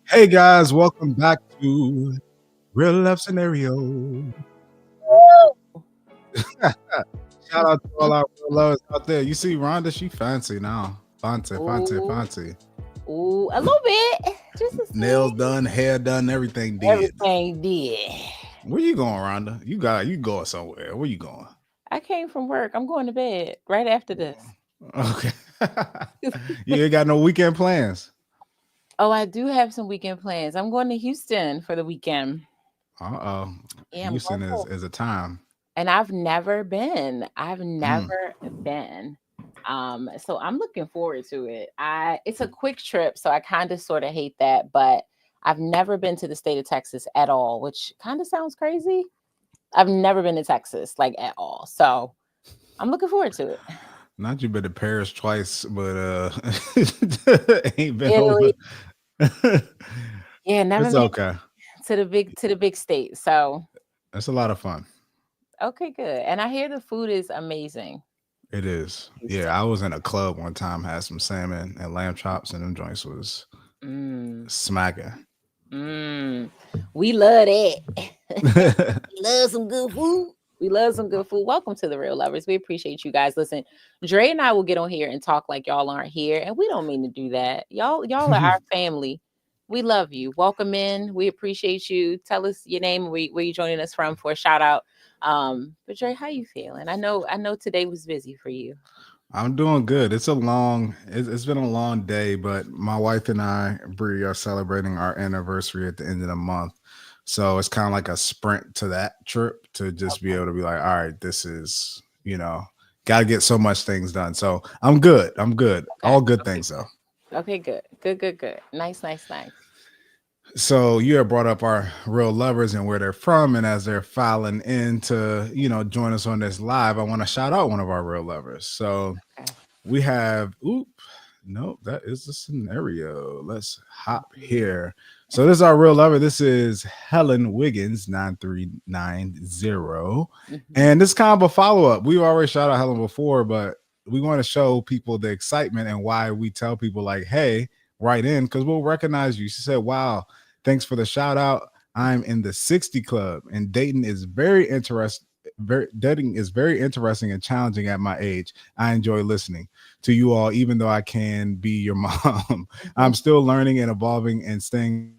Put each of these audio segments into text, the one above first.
Hey guys, welcome back to Real Love Scenario. Shout out to all our real lovers out there. You see Rhonda, she fancy now. Ooh, Fancy. ooh, a little bit, just a Nails smidge. done, hair done, everything did. Everything did. Where you going, Rhonda? You going somewhere. Where you going? I came from work. I'm going to bed right after this. Okay. You ain't got no weekend plans. Oh, I do have some weekend plans. I'm going to Houston for the weekend. Uh-oh. Yeah, I'm going Houston to, is a time. and I've never been. I've Mm. never been. So I'm looking forward to it. It's a quick trip, so I kind of sort of hate that, but I've never been to the state of Texas at all, which kind of sounds crazy. I've never been to Texas like at all. So I'm looking forward to it. Not you been to Paris twice, but ain't been over. Italy. Yeah, never It's been okay. to the big state. So It's a lot of fun. okay, good. And I hear the food is amazing. It is. Houston. Yeah, I was in a club one time, had some salmon and lamb chops, and them joints was Mm, smacking. mm. We love that. We love some good food. We love some good food. Welcome to the Real Lovers. We appreciate you guys. Listen, Dre and I will get on here and talk like y'all aren't here, and we don't mean to do that. Y'all are our family. We love you. Welcome in. We appreciate you. Tell us your name and where you joining us from for a shout out. But Dre, how you feeling? I know today was busy for you. I'm doing good. It's been a long day, but my wife and I, Bree, are celebrating our anniversary at the end of the month. So it's kind of like a sprint to that trip to just be Okay. able to be like, all right, this is, got to get so much things done. So I'm good. I'm good. Okay. All good Okay. things though. Good. Okay. Good. Good. Good. Good. Nice. Nice. Nice. So you have brought up our real lovers and where they're from, and as they're filing in to join us on this live, I want to shout out one of our real lovers. So Okay. we have nope, that is the scenario. Let's hop here. So this is our real lover. This is Helen Wiggins 9390, Mhm. and this is kind of a follow up. We already shout out Helen before, but we want to show people the excitement and why we tell people like, hey, write in because we'll recognize you. She said, wow, thanks for the shout out. I'm in the 60 club and dating is very interesting and challenging at my age. I enjoy listening to you all, even though I can be your mom. I'm Mhm. still learning and evolving and staying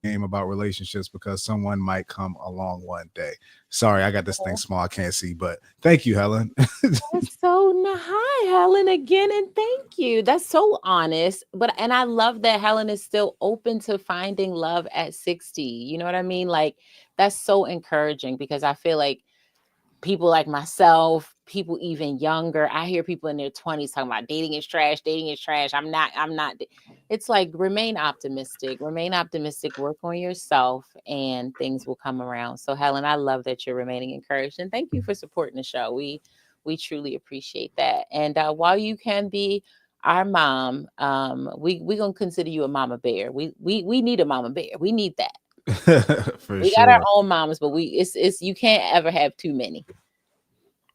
game about relationships because someone might come along one day. Sorry, I got this thing small. I can't see, but thank you, Helen. That's so hi, Helen, again, and thank you. That's so honest. But and I love that Helen is still open to finding love at 60. You know what I mean? Like that's so encouraging because I feel like people like myself, people even younger, I hear people in their 20s talking about dating is trash, dating is trash. I'm not. It's like remain optimistic, work on yourself, and things will come around. So, Helen, I love that you're remaining encouraged, and thank you for supporting the show. We truly appreciate that. And while you can be our mom, we gonna consider you a mama bear. We need a mama bear. We need that. For We got our sure. own moms, but it's you can't ever have too many.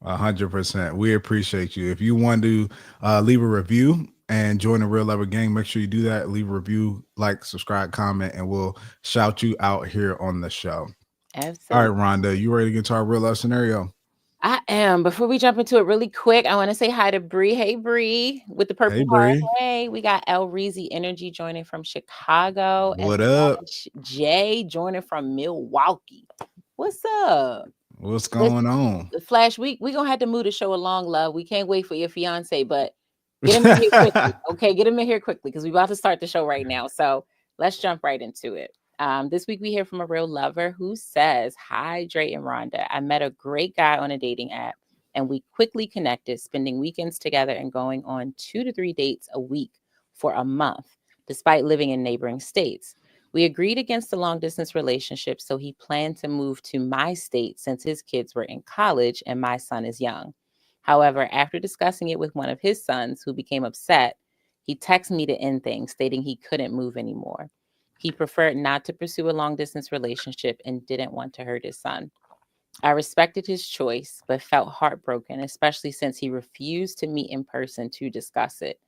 100%. We appreciate you. If you want to leave a review and join the Real Lover Gang, make sure you do that. Leave a review, like, subscribe, comment, and we'll shout you out here on the show. All Absolutely. right, Rhonda, you ready to get to our real love scenario? I am. Before we jump into it really quick, I want to say hi to Bree. Hey, Bree, with the Hey, purple heart. Bree. Hey, we got El Reezy Energy joining from Chicago, What up? Jay joining from Milwaukee. What's up? What's Listen, going on? Flash, we gonna have to move the show along, love. We can't wait for your fiance, but get him in here quickly. Okay, get him in here quickly because we're about to start the show right now. So let's jump right into it. This week we hear from a real lover who says, "Hi, Dre and Rhonda. I met a great guy on a dating app, and we quickly connected, spending weekends together and going on 2 to 3 dates a week for a month, despite living in neighboring states." We agreed against a long distance relationship, so he planned to move to my state since his kids were in college and my son is young. However, after discussing it with one of his sons, who became upset, he texted me to end things, stating he couldn't move anymore. He preferred not to pursue a long distance relationship and didn't want to hurt his son. I respected his choice, but felt heartbroken, especially since he refused to meet in person to discuss it.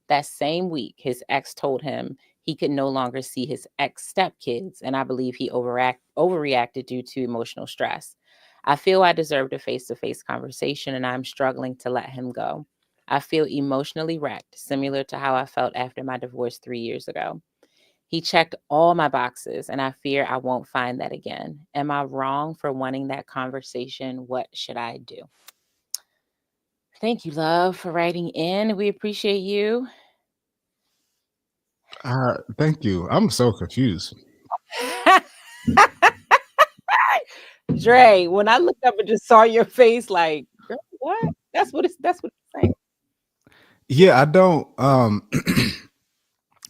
That same week, his ex told him he could no longer see his ex stepkids, and I believe he overreacted due to emotional stress. I feel I deserved a face to face conversation, and I'm struggling to let him go. I feel emotionally wrecked, similar to how I felt after my divorce 3 years ago. He checked all my boxes, and I fear I won't find that again. Am I wrong for wanting that conversation? What should I do? Thank you, love, for writing in. We appreciate you. Thank you. I'm so confused. Dre, when I looked up and just saw your face, like, girl, what? That's what it's saying. Yeah, I don't.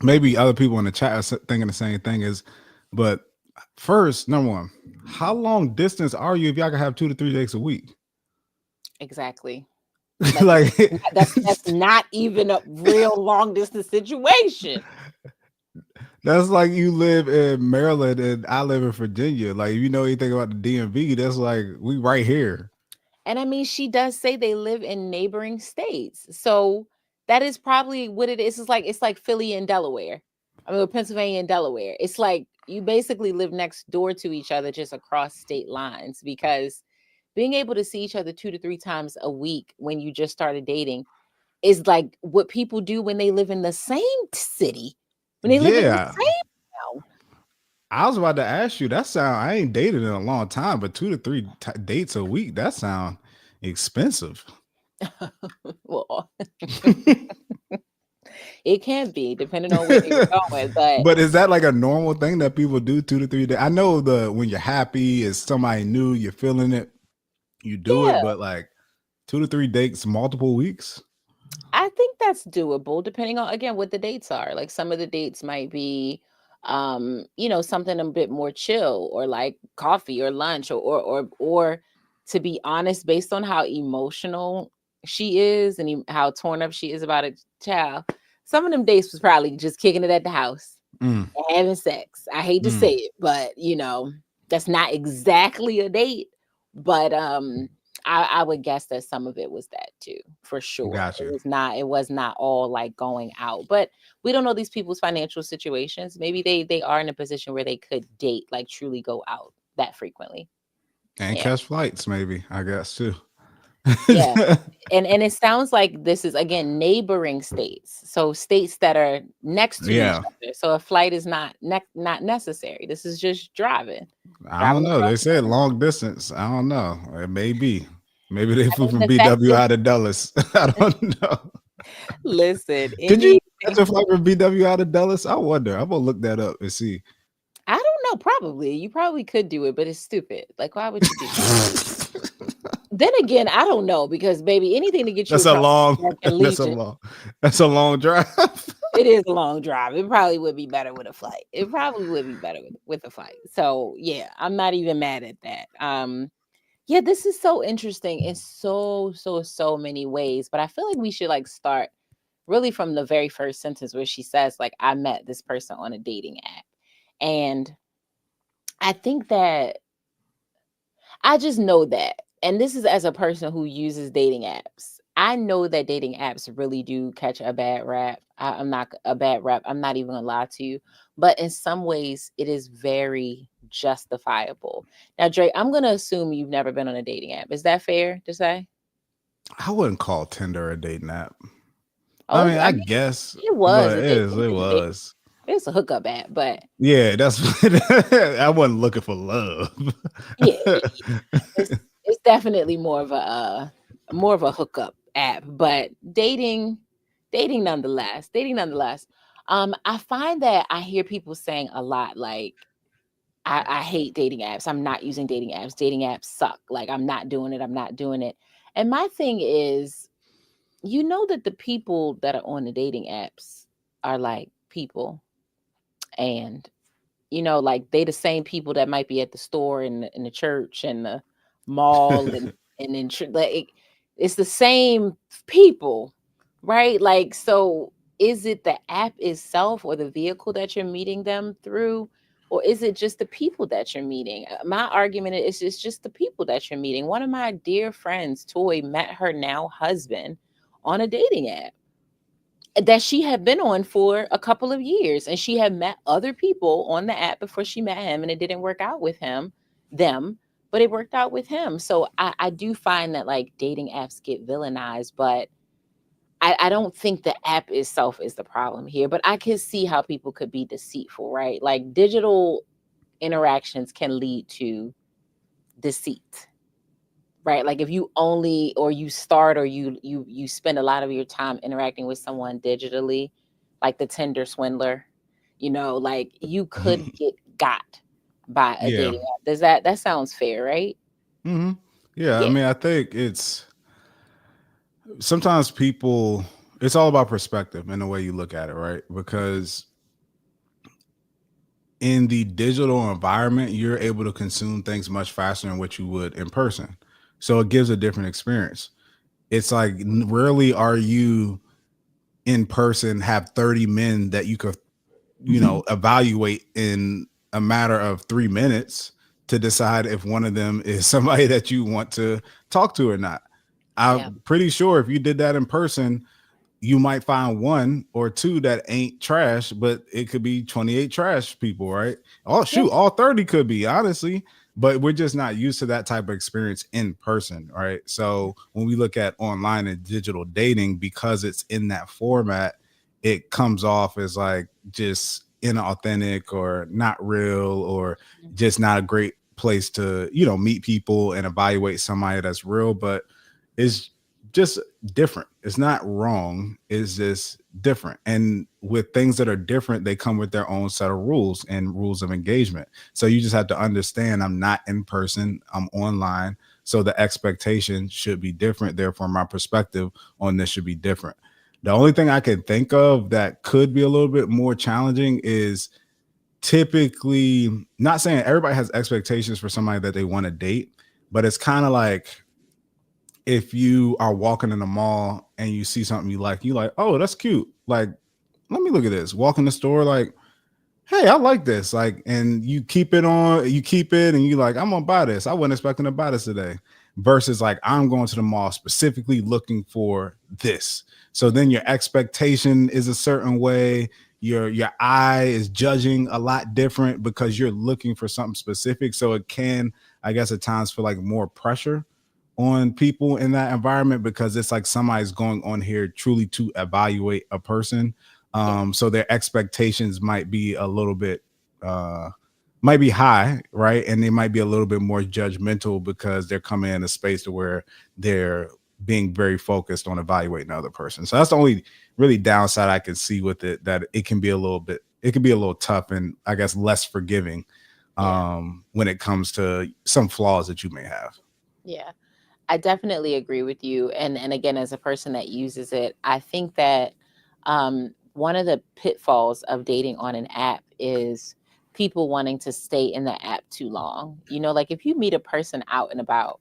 Maybe other people in the chat are thinking the same thing as, but first, number one, how long distance are you if y'all can have 2 to 3 days a week? Exactly. Like That's not even a real long distance situation. that's like you live in Maryland and I live in Virginia. Like if you know anything about the DMV, that's like we right here. And I mean, she does say they live in neighboring states. So that is probably what it is. It's like Philly and Delaware. I mean, Pennsylvania and Delaware. It's like you basically live next door to each other just across state lines, because being able to see each other 2 to 3 times a week when you just started dating is like what people do when they live in the same city, when they live in the Yeah. same town. I was about to ask you. That sound I ain't dated in a long time, but 2 to 3 dates a week. That sound expensive. Well, it can be depending on where you're going, but But is that like a normal thing that people do 2 to 3 days? I know when you're happy, it's somebody new, you're feeling it, you do yeah, it, but like 2 to 3 dates, multiple weeks. I think that's doable depending on, again, what the dates are. Like some of the dates might be something a bit more chill, or like coffee or lunch, or to be honest, based on how emotional she is and how torn up she is about a child, some of them dates was probably just kicking it at the house Mm, and having sex. I hate to mm, say it, but that's not exactly a date. But I would guess that some of it was that too, for sure. got you. It was not all like going out. But we don't know these people's financial situations. Maybe they are in a position where they could date, like truly go out that frequently. And Yeah. catch flights, maybe, I guess too. Yeah. And it sounds like this is, again, neighboring states. So states that are next to each Yeah. other. So a flight is not necessary. This is just driving. I don't Driving know. across They the said country. long distance. I don't know. It may be. Maybe they I flew mean, from the fact BW is, out of Dulles. I don't know. listen, Could you catch anything. a flight from BW out of Dulles? I wonder. I'm gonna look that up and see. I don't know. Probably you probably could do it, but it's stupid. Like, why would you do that? Then again, I don't know, because baby, anything to get you That's a across long. the American That's a Legion, long. That's a long drive. it is a long drive. It probably would be better with a flight. It probably would be better with a flight. So yeah, I'm not even mad at that. Yeah, this is so interesting in so many ways. But I feel like we should like start really from the very first sentence where she says, like, I met this person on a dating app. And I think that I just know that. And this is as a person who uses dating apps. I know that dating apps really do catch a bad rap. I'm not a bad rap. I'm not even gonna lie to you. But in some ways, it is very justifiable. Now, Dre, I'm gonna assume you've never been on a dating app. Is that fair to say? I wouldn't call Tinder a dating app. I Oh, mean, I I mean, guess, it was but a it date. is. It was. It's a hookup app, but Yeah, that's. I wasn't looking for love. yeah, it's definitely more of a hookup app, but dating nonetheless. I find that I hear people saying a lot, like, I hate dating apps. I'm not using dating apps. Dating apps suck. Like, I'm not doing it. I'm not doing it. And my thing is, that the people that are on the dating apps are like people, and like they the same people that might be at the store and in the church and the mall and in like it's the same people, right? Like, so is it the app itself or the vehicle that you're meeting them through, or is it just the people that you're meeting? My argument is it's just the people that you're meeting. One of my dear friends, Toy, met her now husband on a dating app. that she had been on for a couple of years, and she had met other people on the app before she met him, and it didn't work out with them, but it worked out with him. So I do find that like dating apps get villainized, but I don't think the app itself is the problem here, but I can see how people could be deceitful, right? Like digital interactions can lead to deceit, right? Like if you only or you start or you spend a lot of your time interacting with someone digitally, like the Tinder swindler, like you could get got by a Yeah. dating app. Does that sounds fair, right? hmm Yeah. I Yeah. mean, I think it's sometimes people, it's all about perspective and the way you look at it, right? Because in the digital environment, you're able to consume things much faster than what you would in person. So it gives a different experience. It's like rarely are you in person have 30 men that you could, evaluate in a matter of 3 minutes to decide if one of them is somebody that you want to talk to or not. Yeah. I'm pretty sure if you did that in person, you might find one or two that ain't trash, but it could be 28 trash people, right? Oh, Yeah. shoot, all 30 could be, honestly, but we're just not used to that type of experience in person, right? So when we look at online and digital dating, because it's in that format, it comes off as like just inauthentic or not real or just not a great place to, meet people and evaluate somebody that's real, but it's just different. It's not wrong. It's just different. And with things that are different, they come with their own set of rules and rules of engagement. So you just have to understand I'm not in person, I'm online. So the expectation should be different. Therefore, my perspective on this should be different. The only thing I can think of that could be a little bit more challenging is typically, not saying everybody has expectations for somebody that they want to date, but it's kind of like if you are walking in the mall and you see something you like, oh, that's cute. Like, let me look at this. Walk in the store, like, hey, I like this. Like, and you keep it on, you keep it, and you like, I'm gonna buy this. I wasn't expecting to buy this today. Versus like, I'm going to the mall specifically looking for this. So then your expectation is a certain way. Your eye is judging a lot different because you're looking for something specific. So it can, I guess, at times feel like more pressure on people in that environment because it's like somebody's going on here truly to evaluate a person. Yeah. So their expectations might be a little bit uh might be high, right? And they might be a little bit more judgmental because they're coming in a space to where they're being very focused on evaluating another person. So that's the only really downside I can see with it, that it can be a little bit, it can be a little tough and I guess less forgiving Yeah. when it comes to some flaws that you may have. Yeah. I definitely agree with you. And again, as a person that uses it, I think that one of the pitfalls of dating on an app is people wanting to stay in the app too long. Like if you meet a person out and about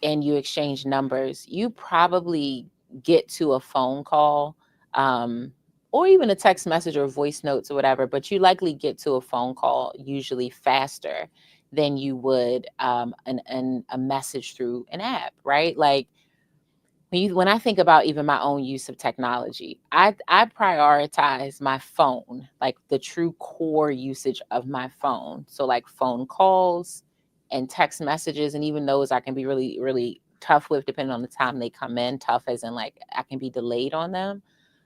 and you exchange numbers, you probably get to a phone call, or even a text message or voice notes or whatever, but you likely get to a phone call usually faster than you would a message through an app, right? Like when I think about even my own use of technology, I prioritize my phone, like the true core usage of my phone. So like phone calls and text messages, and even those I can be really, really tough with depending on the time they come in. Tough as in like I can be delayed on them.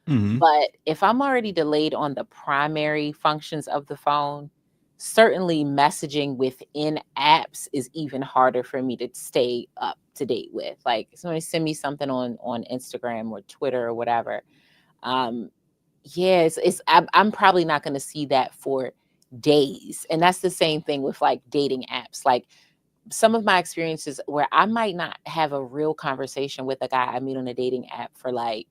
Mm-hmm. But if I'm already delayed on the primary functions of the phone, certainly messaging within apps is even harder for me to stay up to date with. Like somebody send me something on Instagram or Twitter or whatever. Um, yeah, I'm probably not going to see that for days. And that's the same thing with like dating apps. Like some of my experiences where I might not have a real conversation with a guy I meet on a dating app for like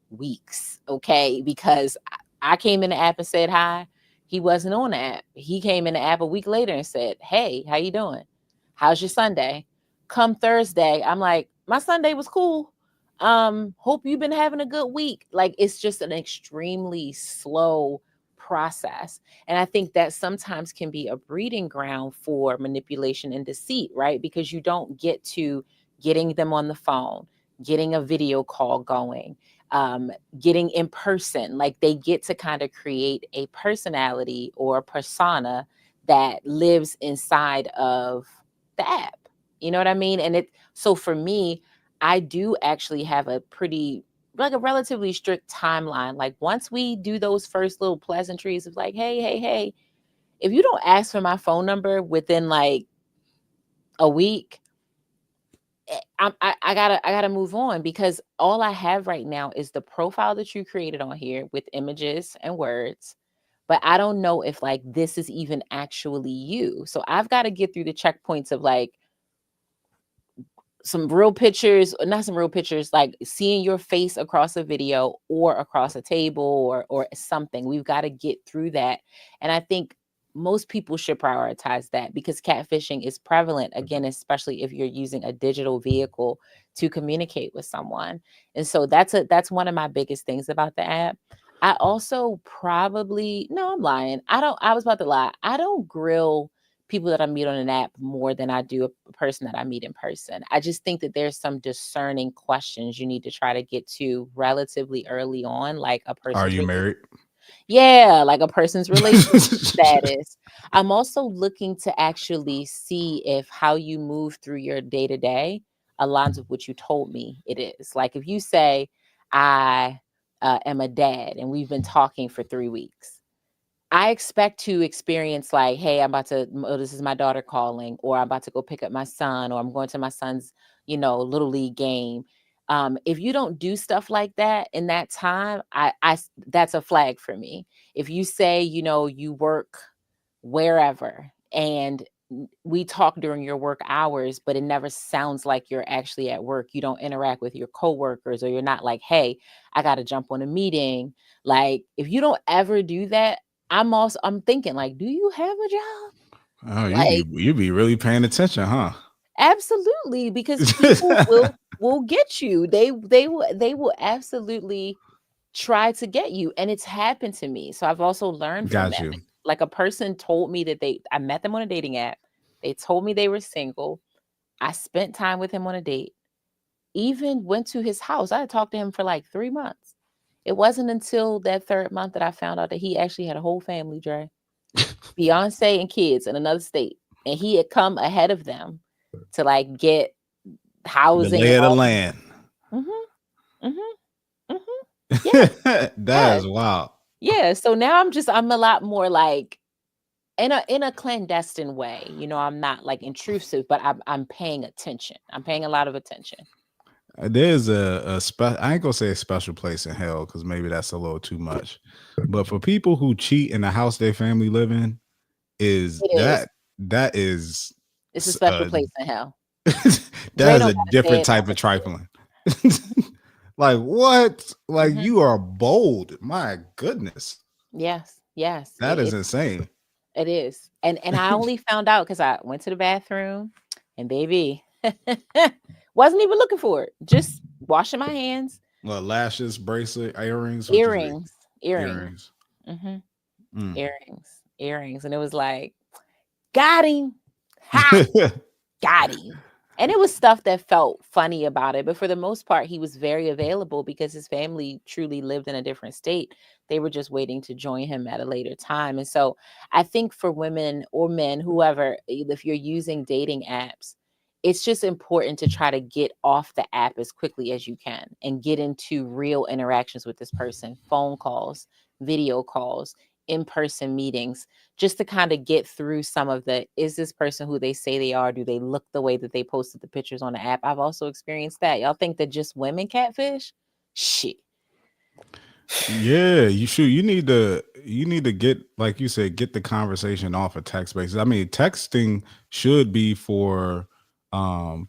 weeks, okay? Because I came in the app and said hi. He wasn't on the app. He came in the app a week later and said, "Hey, how you doing? How's your Sunday?" Come Thursday, I'm like, "My Sunday was cool. Hope you've been having a good week." Like it's just an extremely slow process. And I think that sometimes can be a breeding ground for manipulation and deceit, right? Because you don't get to getting them on the phone, getting a video call going, um, getting in person. Like they get to kind of create a personality or a persona that lives inside of the app. You know what I mean? And it, so for me, I do actually have a pretty, like a relatively strict timeline. Like once we do those first little pleasantries of like, hey, hey, hey, if you don't ask for my phone number within like a week, I gotta move on, because all I have right now is the profile that you created on here with images and words. But I don't know if like this is even actually you. So I've got to get through the checkpoints of like some real pictures, or not some real pictures, like seeing your face across a video or across a table or something. We've got to get through that. And I think most people should prioritize that, because catfishing is prevalent, again, especially if you're using a digital vehicle to communicate with someone. And so that's one of my biggest things about the app. I also probably, no, I'm lying. I was about to lie. I don't grill people that I meet on an app more than I do a person that I meet in person. I just think that there's some discerning questions you need to try to get to relatively early on, like a Are person's you married? yeah, like a person's relationship status. I'm also looking to actually see if how you move through your day to day aligns with what you told me it is. Like if you say, I am a dad and we've been talking for 3 weeks, I expect to experience like, hey, I'm about to, oh, this is my daughter calling, or I'm about to go pick up my son, or I'm going to my son's, little league game. If you don't do stuff like that in that time, that's a flag for me. If you say, you work wherever and we talk during your work hours, but it never sounds like you're actually at work. You don't interact with your coworkers, or you're not like, hey, I got to jump on a meeting. Like, if you don't ever do that, I'm thinking like, do you have a job? Oh, Like, you be really paying attention, huh? absolutely, because people will get you. They will absolutely try to get you, and it's happened to me. So I've also learned from Got them. you. Like a person told me that I met them on a dating app. They told me they were single. I spent time with him on a date. Even went to his house. I had talked to him for like 3 months. It wasn't until that third month that I found out that he actually had a whole family, Dre. Fiance and kids in another state. And he had come ahead of them to like get The housing lay and of the all. land. Mhm. Mhm. Mhm. Yes. That Yes. is wild. Yeah. So now I'm a lot more like in a clandestine way. I'm not like intrusive, but I'm paying attention. I'm paying a lot of attention. There's I ain't gonna say a special place in hell because maybe that's a little too much. But for people who cheat in the house their family live in, is It is. that is It's a s- special place in hell. that Dre is don't a gotta say different it. I'm type of gonna say it. trifling. Like what? Like Mhm. you are bold. My goodness. Yes. Yes. That is insane. It is. And I only found out because I went to the bathroom and baby wasn't even looking for it. Just washing my hands, Well, lashes, bracelet, earrings. What you see? earrings, earrings, Earrings. hmm Mm. earrings. And it was like, got him. Ha! Got him. And it was stuff that felt funny about it. But for the most part, he was very available because his family truly lived in a different state. They were just waiting to join him at a later time. And so I think for women or men, whoever, if you're using dating apps, it's just important to try to get off the app as quickly as you can and get into real interactions with this person, phone calls, video calls, in person meetings, just to kind of get through some of the, is this person who they say they are? Do they look the way that they posted the pictures on the app? I've also experienced that. Y'all think that just women catfish? Shit. Yeah, you need to get, like you said, get the conversation off of text basis. I mean, texting should be for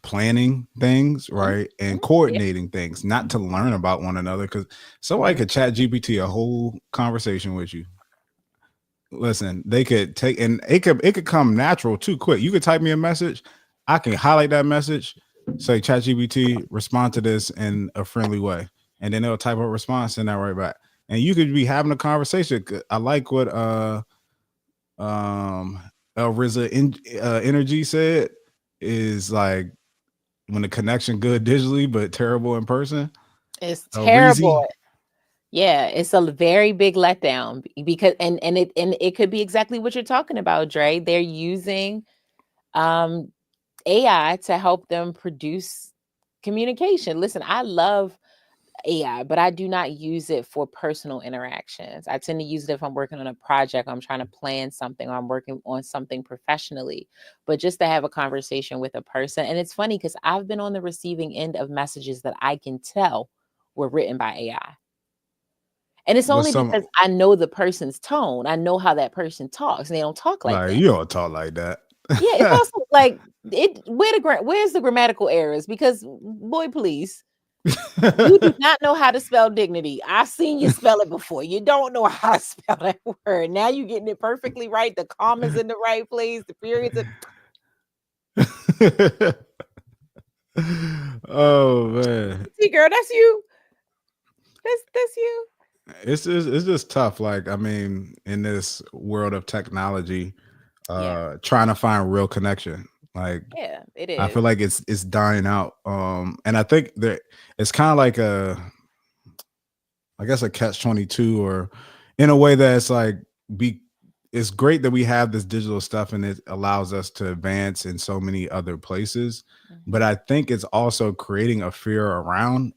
planning things, Mhm, right? And mhm, yeah. coordinating things, not to learn about one another. Because somebody Mhm, could chat GPT a whole conversation with you. Listen, they could take, and it could come natural too quick. You could type me a message, I can highlight that message, say ChatGPT, respond to this in a friendly way, and then it'll type a response and that right back. And you could be having a conversation. I like what um Energy said is like when the connection good digitally but terrible in person. It's Oh, terrible. Reezy. Yeah, it's a very big letdown because and it could be exactly what you're talking about, Dre. They're using um AI to help them produce communication. Listen, I love AI, but I do not use it for personal interactions. I tend to use it if I'm working on a project, I'm trying to plan something, or I'm working on something professionally. But just to have a conversation with a person, and it's funny because I've been on the receiving end of messages that I can tell were written by AI. And it's What's only some because I know the person's tone. I know how that person talks, and they don't talk like like that. you don't talk like that. Yeah, it's also like where's the grammatical errors? Because boy, please, you do not know how to spell dignity. I've seen you spell it before. You don't know how to spell that word. Now you're getting it perfectly right. The commas in the right place, the periods. Oh man. See, girl, that's you. That's you. It's just tough. Like, I mean, in this world of technology, Yeah, trying to find real connection. Like, yeah, it I is. feel like it's dying out. And I think that it's kind of like I guess a catch 22, or in a way that it's like be it's great that we have this digital stuff and it allows us to advance in so many other places, but Mhm. I think it's also creating a fear around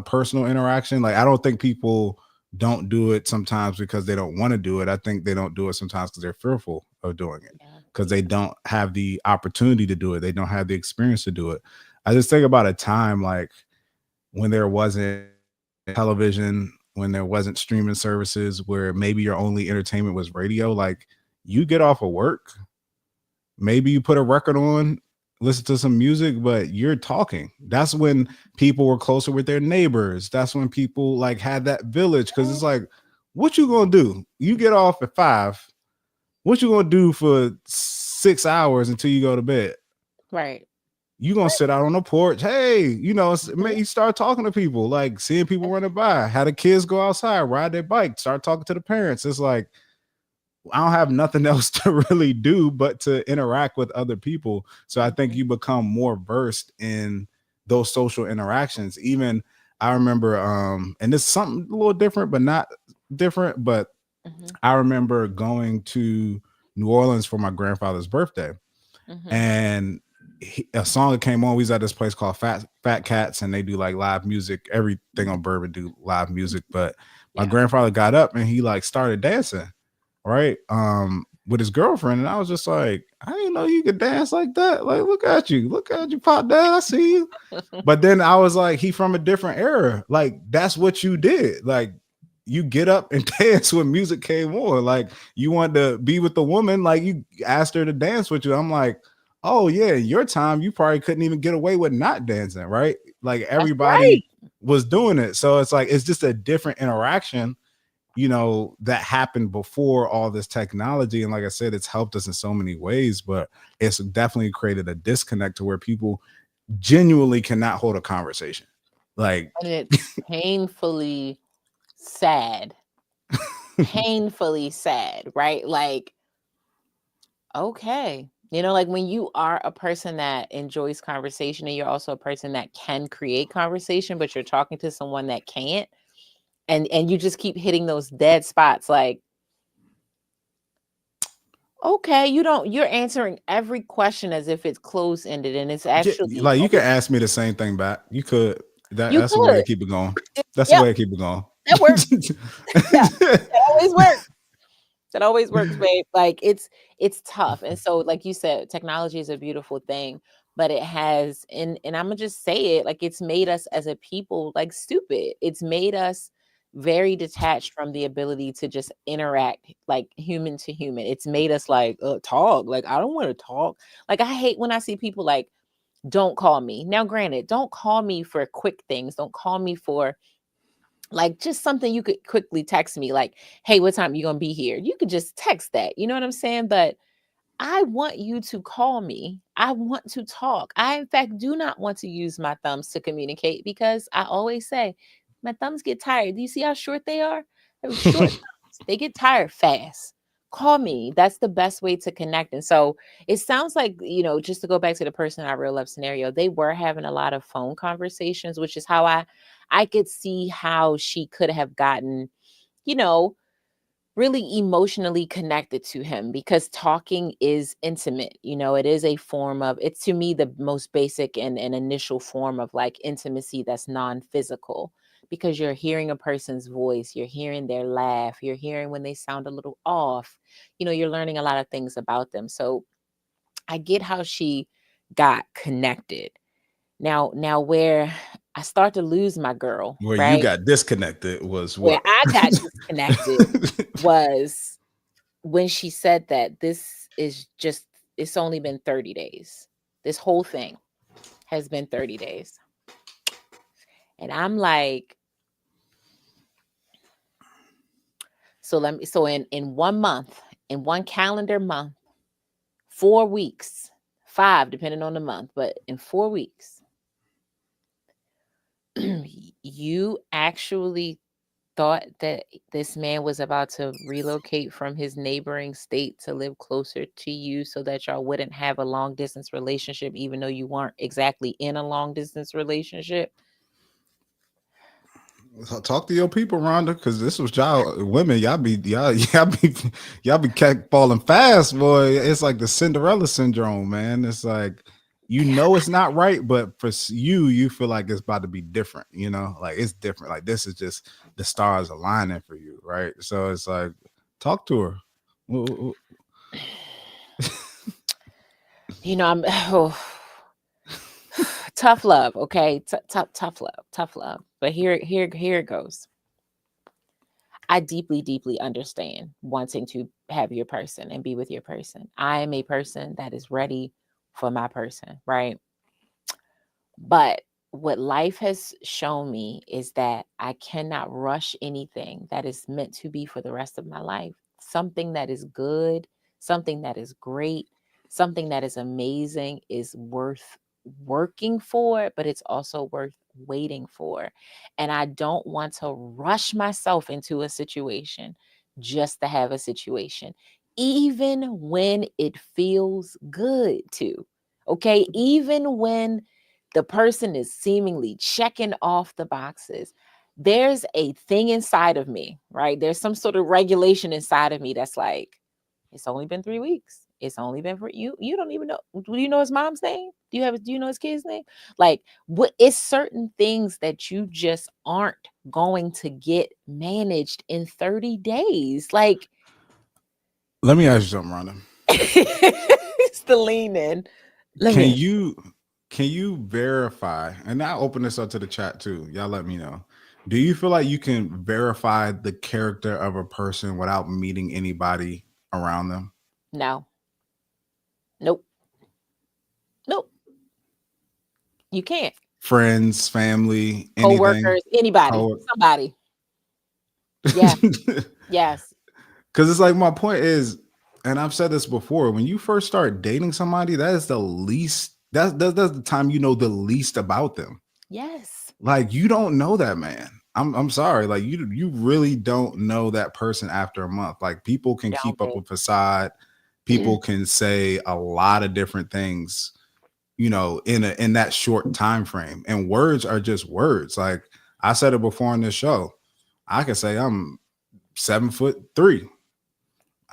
personal interaction. Like, I don't think people don't do it sometimes because they don't want to do it. I think they don't do it sometimes because they're fearful of doing it, Yeah, because they yeah. don't have the opportunity to do it, they don't have the experience to do it. I just think about a time like when there wasn't television, when there wasn't streaming services, where maybe your only entertainment was radio. Like, you get off of work, maybe you put a record on, listen to some music, but you're talking. That's when people were closer with their neighbors. That's when people like had that village. Cause it's like, what you gonna do? You get off at 5. What you gonna do for 6 hours until you go to bed? Right. You gonna sit out on the porch. Hey, Mhm. you start talking to people, like seeing people running by. How the kids go outside, ride their bike, start talking to the parents. It's like I don't have nothing else to really do but to interact with other people. So I think Mhm. you become more versed in those social interactions. Even I remember, and this is something a little different, but not different. But Mhm. I remember going to New Orleans for my grandfather's birthday, Mhm. and a song that came on. We was at this place called Fat Cats, and they do like live music. Everything on Bourbon do live music. But my Yeah. grandfather got up and he like started dancing, right? With his girlfriend, and I was just like, I didn't know you could dance like that. Like, look at you, pop dad. I see you. But then I was like, he from a different era. Like, that's what you did. Like, you get up and dance when music came on. Like, you wanted to be with the woman, like you asked her to dance with you. I'm like, oh yeah, your time, you probably couldn't even get away with not dancing, right? Like, That's right. everybody was doing it. So it's like it's just a different interaction, that happened before all this technology. And like I said, it's helped us in so many ways, but it's definitely created a disconnect to where people genuinely cannot hold a conversation. Like, And it's painfully sad. Painfully sad, right? Like, okay. Like when you are a person that enjoys conversation and you're also a person that can create conversation, but you're talking to someone that can't, and you just keep hitting those dead spots, like, okay, you're answering every question as if it's closed ended and it's yeah, actually like you could open. ask me the same thing back. You could. You That's a way to could. keep it going. That's a Yep, way to keep it going. that works. Yeah, that always works. That always works, babe. Like it's tough. And so, like you said, technology is a beautiful thing, but it has, and I'm gonna just say it, like it's made us as a people like stupid. It's made us very detached from the ability to just interact like human to human. It's made us like talk. Like I don't want to talk. Like I hate when I see people like, don't call me. Now, granted, don't call me for quick things. Don't call me for like just something you could quickly text me, like, hey, what time you gonna be here? You could just text that, you know what I'm saying? But I want you to call me. I want to talk. I, in fact, do not want to use my thumbs to communicate because I always say my thumbs get tired. Do you see how short they are? They're short thumbs. They get tired fast. call me. That's the best way to connect. And so it sounds like, just to go back to the person in our real life scenario, they were having a lot of phone conversations, which is how I could see how she could have gotten, you know, really emotionally connected to him, because talking is intimate. It is a form of, it's to me the most basic and initial form of like intimacy that's non-physical, because you're hearing a person's voice, you're hearing their laugh, you're hearing when they sound a little off, you're learning a lot of things about them. So I get how she got connected. Now where I start to lose my girl, Where you right? got disconnected was Where what? I got disconnected was when she said that it's only been 30 days. This whole thing has been 30 days. And I'm like, so in 1 month, in one calendar month, 4 weeks, 5 depending on the month, but in 4 weeks, you actually thought that this man was about to relocate from his neighboring state to live closer to you so that y'all wouldn't have a long distance relationship, even though you weren't exactly in a long distance relationship. Talk to your people, Rhonda, because this was y'all women. Y'all be kept falling fast, boy. It's like the Cinderella syndrome, man. It's like it's not right, but for you feel like it's about to be different. Like it's different. Like this is just the stars aligning for you, right? So it's like talk to her. I'm tough love, okay? Tough love. But here it goes. I deeply, deeply understand wanting to have your person and be with your person. I am a person that is ready for my person, right? But what life has shown me is that I cannot rush anything that is meant to be for the rest of my life. Something that is good, something that is great, something that is amazing is worth working for, but it's also worth waiting for. And I don't want to rush myself into a situation just to have a situation, even when it feels good to. Okay. Even when the person is seemingly checking off the boxes, there's a thing inside of me, right? There's some sort of regulation inside of me that's like, it's only been 3 weeks. It's only been for you. You don't even know. Do you know his mom's name? Do you know his kid's name? Like, what it's certain things that you just aren't going to get managed in 30 days. Like, Let me ask you something, Rhonda. it's the lean in. Let Can me you can you verify? And I open this up to the chat too. Y'all let me know. Do you feel like you can verify the character of a person without meeting anybody around them? no. Nope. Nope. You can't. Friends, family, anything? Co-workers, anybody, Co- somebody. Yeah. Yes. Because it's like my point is, and I've said this before, when you first start dating somebody, that is the least. That's the time you know the least about them. Yes. Like you don't know that man. I'm sorry. Like you really don't know that person after a month. Like people can Don't keep up be. a facade. People can say a lot of different things, in that short time frame. And words are just words. Like I said it before on this show. I can say I'm 7'3".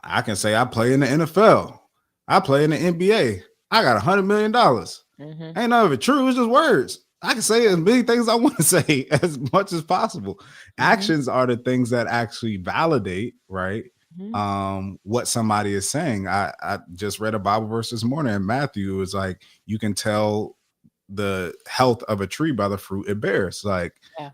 I can say I play in the NFL. I play in the NBA. I got $100 million. Mm-hmm. Ain't none of it true. It's just words. I can say as many things I want to say as much as possible. Mm-hmm. Actions are the things that actually validate, right? Mm-hmm. What somebody is saying. I just read a Bible verse this morning, and Matthew is like, you can tell the health of a tree by the fruit it bears. Like Yeah.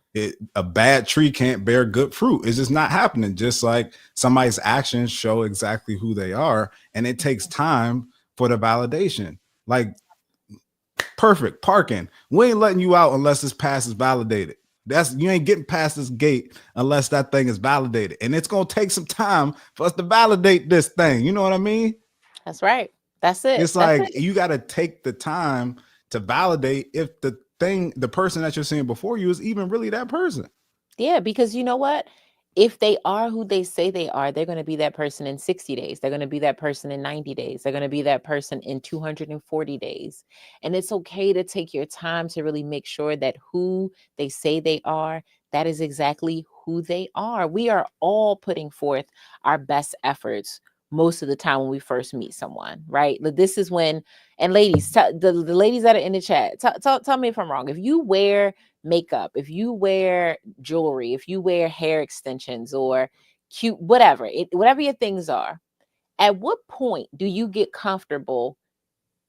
a bad tree can't bear good fruit. It's just not happening. Just like somebody's actions show exactly who they are, and it takes time for the validation. Like perfect parking. We ain't letting you out unless this pass is validated. You ain't getting past this gate unless that thing is validated. And it's gonna take some time for us to validate this thing. You know what I mean? That's right. That's it. It's That's like it. you gotta take the time to validate if the person that you're seeing before you is even really that person. Yeah, because you know what? if they are who they say they are, they're going to be that person in 60 days. They're going to be that person in 90 days. They're going to be that person in 240 days. And it's okay to take your time to really make sure that who they say they are, that is exactly who they are. We are all putting forth our best efforts most of the time when we first meet someone, right? This is when, and ladies, the ladies that are in the chat, tell me if I'm wrong. If you wear makeup, if you wear jewelry, if you wear hair extensions or cute, whatever, whatever your things are, at what point do you get comfortable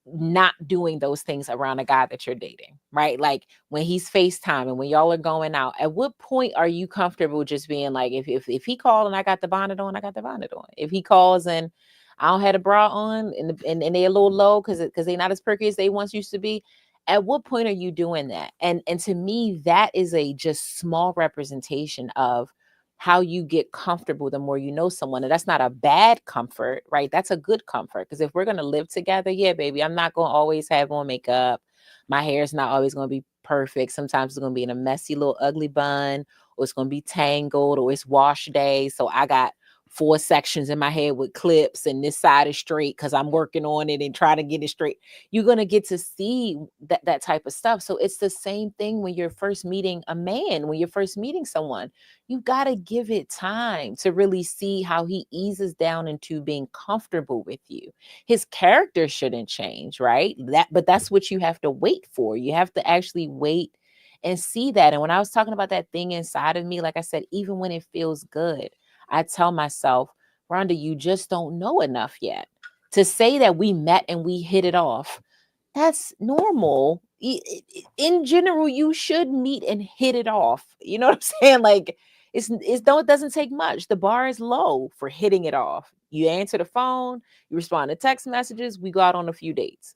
not doing those things around a guy that you're dating, right? Like when he's FaceTime and when y'all are going out, at what point are you comfortable just being like, if he called and I got the bonnet on, I got the bonnet on. If he calls and I don't have a bra on and they're a little low because they're not as perky as they once used to be. At what point are you doing that? And to me, that is a just small representation of how you get comfortable the more you know someone. And that's not a bad comfort, right? That's a good comfort. Because if we're going to live together, yeah, baby, I'm not going to always have on makeup. My hair is not always going to be perfect. Sometimes it's going to be in a messy little ugly bun, or it's going to be tangled, or it's wash day. So I got 4 sections in my head with clips and this side is straight because I'm working on it and trying to get it straight. You're going to get to see that type of stuff. So it's the same thing when you're first meeting a man, when you're first meeting someone. You got to give it time to really see how he eases down into being comfortable with you. His character shouldn't change, right? But that's what you have to wait for. You have to actually wait and see that. And when I was talking about that thing inside of me, like I said, even when it feels good, I tell myself, Rhonda, you just don't know enough yet. To say that we met and we hit it off, that's normal. In general, you should meet and hit it off. You know what I'm saying? Like it doesn't take much. The bar is low for hitting it off. You answer the phone, you respond to text messages, we go out on a few dates.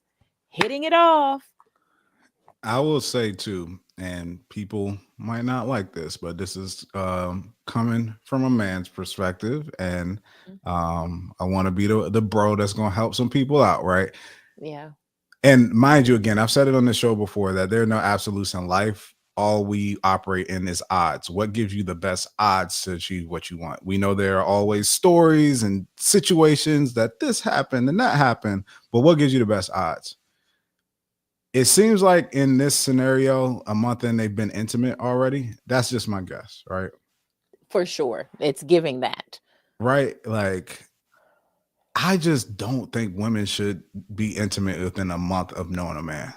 Hitting it off. I will say too, and people might not like this, but this is coming from a man's perspective, and I want to be the bro that's going to help some people out, right? Yeah. And mind you, again, I've said it on the show before that there are no absolutes in life. All we operate in is odds. What gives you the best odds to achieve what you want? We know there are always stories and situations that this happened and that happened, but what gives you the best odds? It seems like in this scenario, a month in, they've been intimate already. That's just my guess, right? For sure. It's giving that. Right? Like, I just don't think women should be intimate within a month of knowing a man.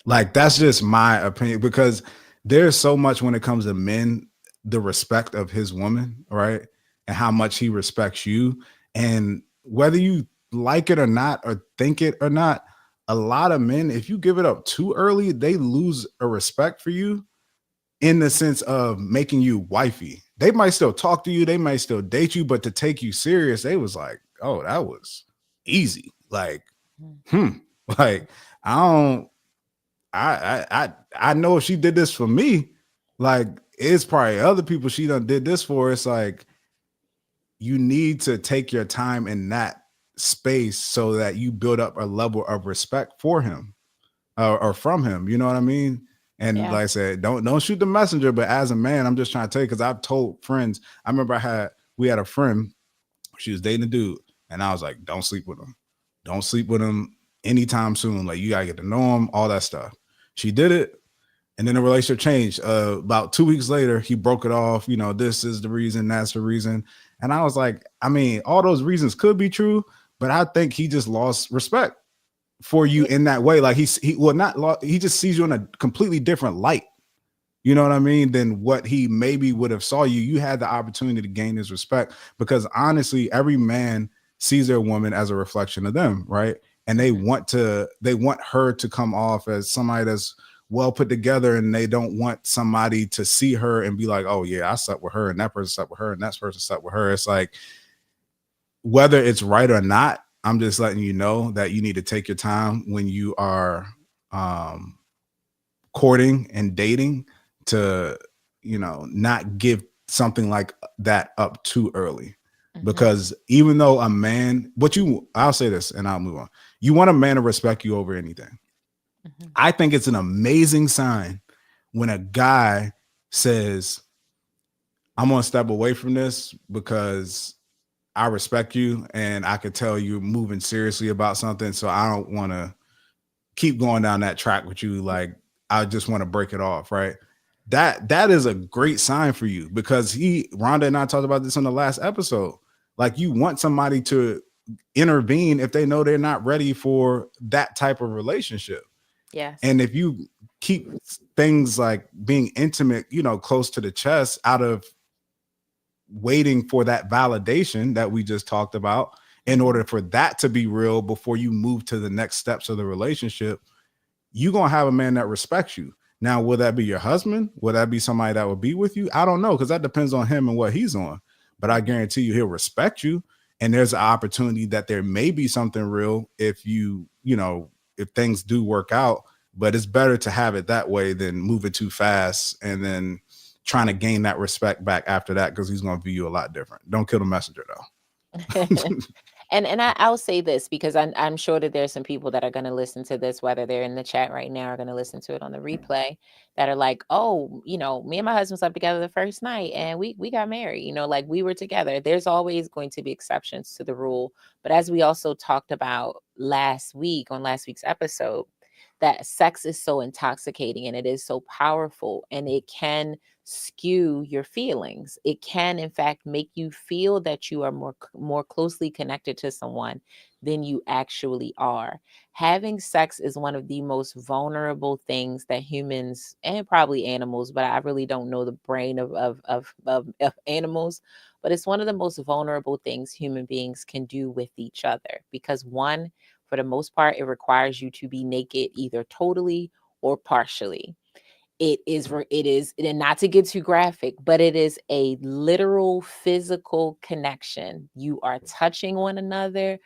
Like, that's just my opinion, because there's so much when it comes to men, the respect of his woman, right? And how much he respects you. And whether you like it or not, or think it or not, a lot of men, if you give it up too early, they lose a respect for you in the sense of making you wifey. They might still talk to you, they might still date you, but to take you serious, they was like, oh, that was easy. Like, like I don't I know if she did this for me, like it's probably other people she done did this for. It's like you need to take your time in that space so that you build up a level of respect for him or from him. You know what I mean? And Yeah. like I said, don't shoot the messenger. But as a man, I'm just trying to tell you, because I've told friends. I remember we had a friend. She was dating a dude, and I was like, don't sleep with him. Don't sleep with him anytime soon. Like you gotta get to know him, all that stuff. She did it. And then the relationship changed. About 2 weeks later, he broke it off. You know, this is the reason, that's the reason. And I was like, I mean, all those reasons could be true, but I think he just lost respect for you in that way. Like he just sees you in a completely different light. You know what I mean? Than what he maybe would have saw you. You had the opportunity to gain his respect, because honestly, every man sees their woman as a reflection of them, right? And they want her to come off as somebody that's well put together, and they don't want somebody to see her and be like, oh yeah, I slept with her, and that person slept with her, and that person slept with her. It's like, whether it's right or not, I'm just letting you know that you need to take your time when you are courting and dating to, not give something like that up too early. Because even though a man, I'll say this and I'll move on. You want a man to respect you over anything. I think it's an amazing sign when a guy says, I'm gonna step away from this because I respect you and I could tell you're moving seriously about something. So I don't want to keep going down that track with you. Like, I just want to break it off, right? That is a great sign for you because Rhonda and I talked about this on the last episode. Like, you want somebody to intervene if they know they're not ready for that type of relationship. Yes. And if you keep things like being intimate, close to the chest out of waiting for that validation that we just talked about in order for that to be real before you move to the next steps of the relationship, you're going to have a man that respects you. Now, will that be your husband? Will that be somebody that will be with you? I don't know, because that depends on him and what he's on. But I guarantee you he'll respect you. And there's an opportunity that there may be something real if if things do work out. But it's better to have it that way than move it too fast and then trying to gain that respect back after that, because he's going to view you a lot different. Don't kill the messenger, though. And I'll say this because I'm sure that there's some people that are going to listen to this, whether they're in the chat right now or going to listen to it on the replay, that are like, oh, me and my husband slept together the first night and we got married, like we were together. There's always going to be exceptions to the rule. But as we also talked about last week on last week's episode, that sex is so intoxicating and it is so powerful and it can skew your feelings. It can, in fact, make you feel that you are more closely connected to someone than you actually are. Having sex is one of the most vulnerable things that humans and probably animals, but I really don't know the brain of animals. But it's one of the most vulnerable things human beings can do with each other because one, for the most part, it requires you to be naked either totally or partially. It is, and not to get too graphic, but it is a literal physical connection. You are touching one another.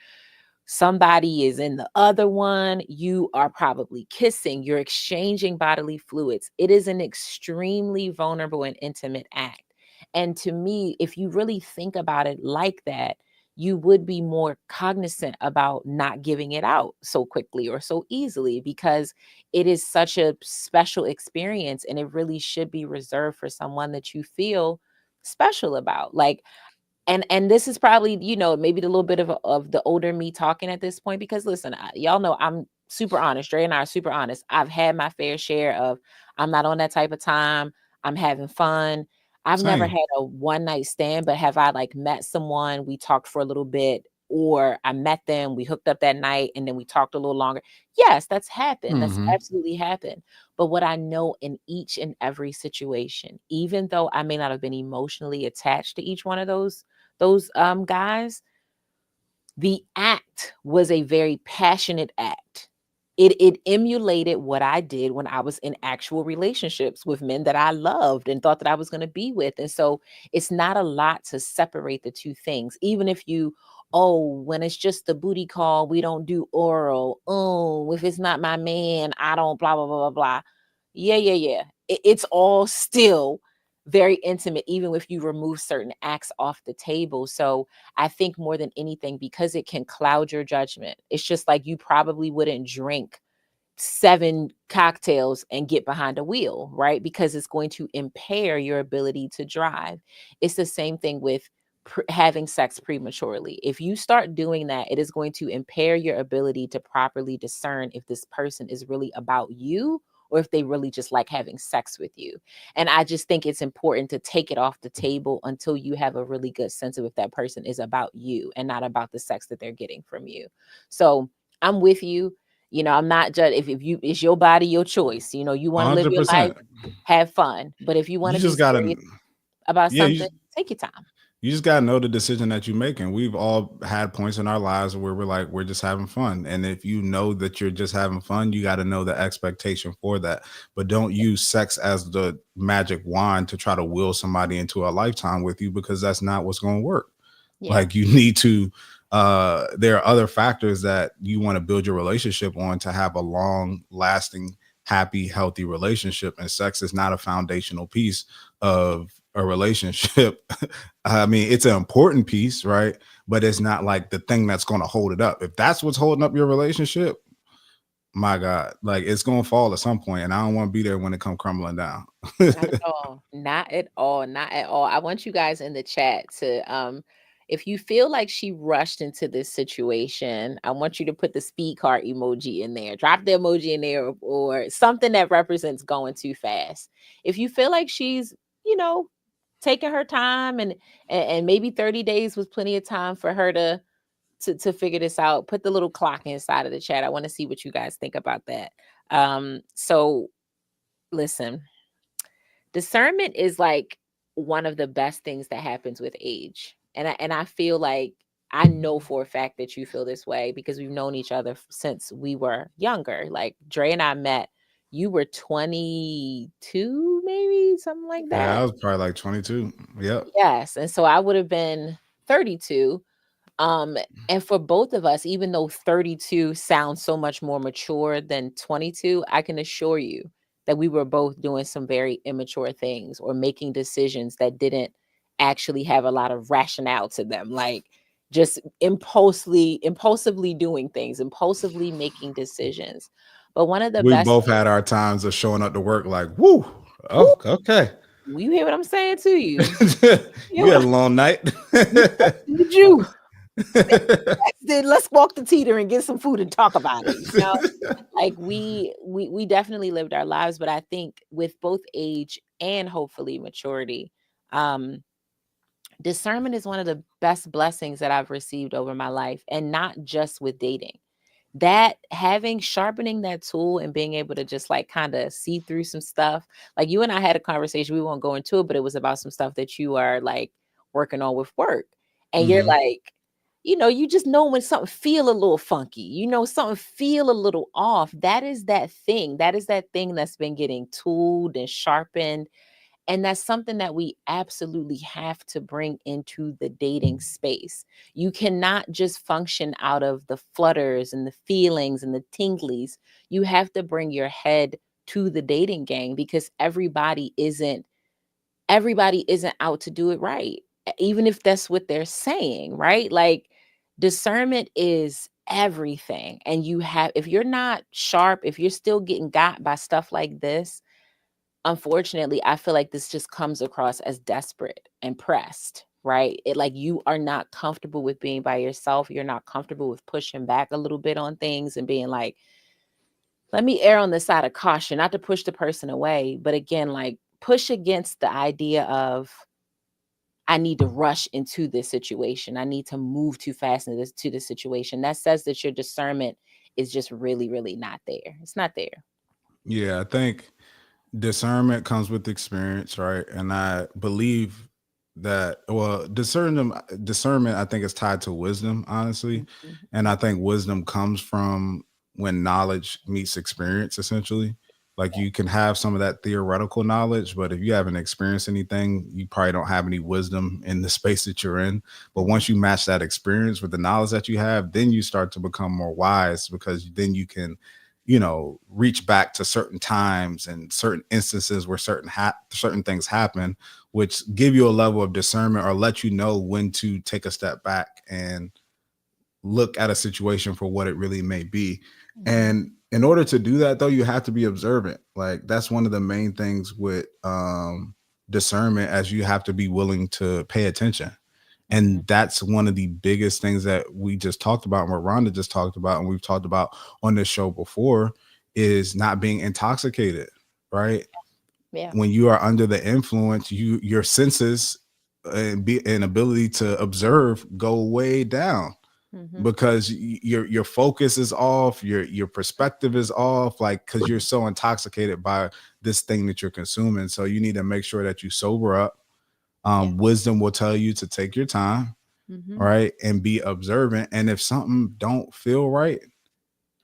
Somebody is in the other one. You are probably kissing. You're exchanging bodily fluids. It is an extremely vulnerable and intimate act. And to me, if you really think about it like that, you would be more cognizant about not giving it out so quickly or so easily because it is such a special experience and it really should be reserved for someone that you feel special about. Like, and this is probably, maybe the little bit of the older me talking at this point, because listen, y'all know I'm super honest. Dre and I are super honest. I've had my fair share of, I'm not on that type of time. I'm having fun. I've never Same. had a one night stand, but have I like met someone, we talked for a little bit, or I met them, we hooked up that night and then we talked a little longer. Yes, that's happened. That's Mm-hmm. absolutely happened. But what I know in each and every situation, even though I may not have been emotionally attached to each one of those guys, the act was a very passionate act. It emulated what I did when I was in actual relationships with men that I loved and thought that I was going to be with. And so it's not a lot to separate the two things. Even if you, oh, when it's just the booty call, we don't do oral. Oh, if it's not my man, I don't blah blah blah blah blah. Yeah. It's all still very intimate, even if you remove certain acts off the table. So I think more than anything, because it can cloud your judgment, it's just like you probably wouldn't drink 7 cocktails and get behind a wheel, right? Because it's going to impair your ability to drive. It's the same thing with having sex prematurely. If you start doing that, it is going to impair your ability to properly discern if this person is really about you or if they really just like having sex with you. And I just think it's important to take it off the table until you have a really good sense of if that person is about you and not about the sex that they're getting from you. So I'm with you. I'm not judge if you, it's your body, your choice. You want to live your life, 100%. have fun. But if you want You to be just gotta, serious about yeah, something, take your time. you just gotta know the decision that you're making. We've all had points in our lives where we're like, we're just having fun. And if you know that you're just having fun, you got to know the expectation for that. But don't use sex as the magic wand to try to will somebody into a lifetime with you, because that's not what's going to work. Yeah. Like, you need to there are other factors that you want to build your relationship on to have a long lasting, happy, healthy relationship. And sex is not a foundational piece of a relationship. I mean, it's an important piece, right? But it's not like the thing that's going to hold it up. If that's what's holding up your relationship, my God, like it's gonna fall at some point, and I don't want to be there when it come crumbling down. Not at all. Not at all. Not at all. I want you guys in the chat to if you feel like she rushed into this situation, I want you to put the speed car emoji in there. Drop the emoji in there or something that represents going too fast. If you feel like she's, you know, taking her time and maybe 30 days was plenty of time for her to figure this out, put the little clock inside of the chat. I want to see what you guys think about that. So listen, discernment is like one of the best things that happens with age. And I feel like I know for a fact that you feel this way because we've known each other since we were younger. Like Dre and I met, you were 22, maybe something like Yeah, that. I was probably like 22. Yep. Yes. And so I would have been 32. And for both of us, even though 32 sounds so much more mature than 22, I can assure you that we were both doing some very immature things or making decisions that didn't actually have a lot of rationale to them. Like just impulsively doing things, impulsively making decisions. But one of the We best both had our times of showing up to work like, woo, oh, okay. you hear what I'm saying to you? You You hear had what a long night. did you? Then let's walk the teeter and get some food and talk about it. You know, like we definitely lived our lives, but I think with both age and hopefully maturity, um, discernment is one of the best blessings that I've received over my life, and not just with dating. That having sharpening that tool and being able to just like kind of see through some stuff. Like you and I had a conversation, we won't go into it, but it was about some stuff that you are like working on with work. And you're Hmm. like, you know, you just know when something feel a little funky, you know, something feel a little off. That is that thing. That is that thing that's been getting tooled and sharpened. And that's something that we absolutely have to bring into the dating space. You cannot just function out of the flutters and the feelings and the tinglies. You have to bring your head to the dating game because everybody isn't out to do it right. Even if that's what they're saying, right? Like discernment is everything. And you have if you're not sharp, if you're still getting got by stuff like this, unfortunately, I feel like this just comes across as desperate and pressed, right? It like you are not comfortable with being by yourself. You're not comfortable with pushing back a little bit on things and being like, let me err on the side of caution, not to push the person away, but again, like push against the idea of I need to rush into this situation. I need to move too fast into this to this situation. That says that your discernment is just really, really not there. It's not there. Yeah, I think discernment comes with experience, right? And I believe that well, discernment I think is tied to wisdom, honestly. Mhm. And I think wisdom comes from when knowledge meets experience, essentially. Like you can have some of that theoretical knowledge, but if you haven't experienced anything, you probably don't have any wisdom in the space that you're in. But Mhm. once you match that experience with the knowledge that you have, then you start to become more wise because then you can, reach back to certain times and certain instances where certain things happen, which give you a level of discernment or let you know when to take a step back and look at a situation for what it really may be. Mhm. And in order to do that though, you have to be observant. Like that's one of the main things with discernment, as you have to be willing to pay attention. Mhm. And that's one of the biggest things that we just talked about and what Rhonda just talked about and we've talked about on this show before is not being intoxicated, right? Yeah. When you are under the influence, your senses and ability to observe go way down Mhm. because your focus is off, your perspective is off, like because you're so intoxicated by this thing that you're consuming. So you need to make sure that you sober up. Yeah. Wisdom will tell you to take your time, Mhm. right, and be observant. And if something don't feel right,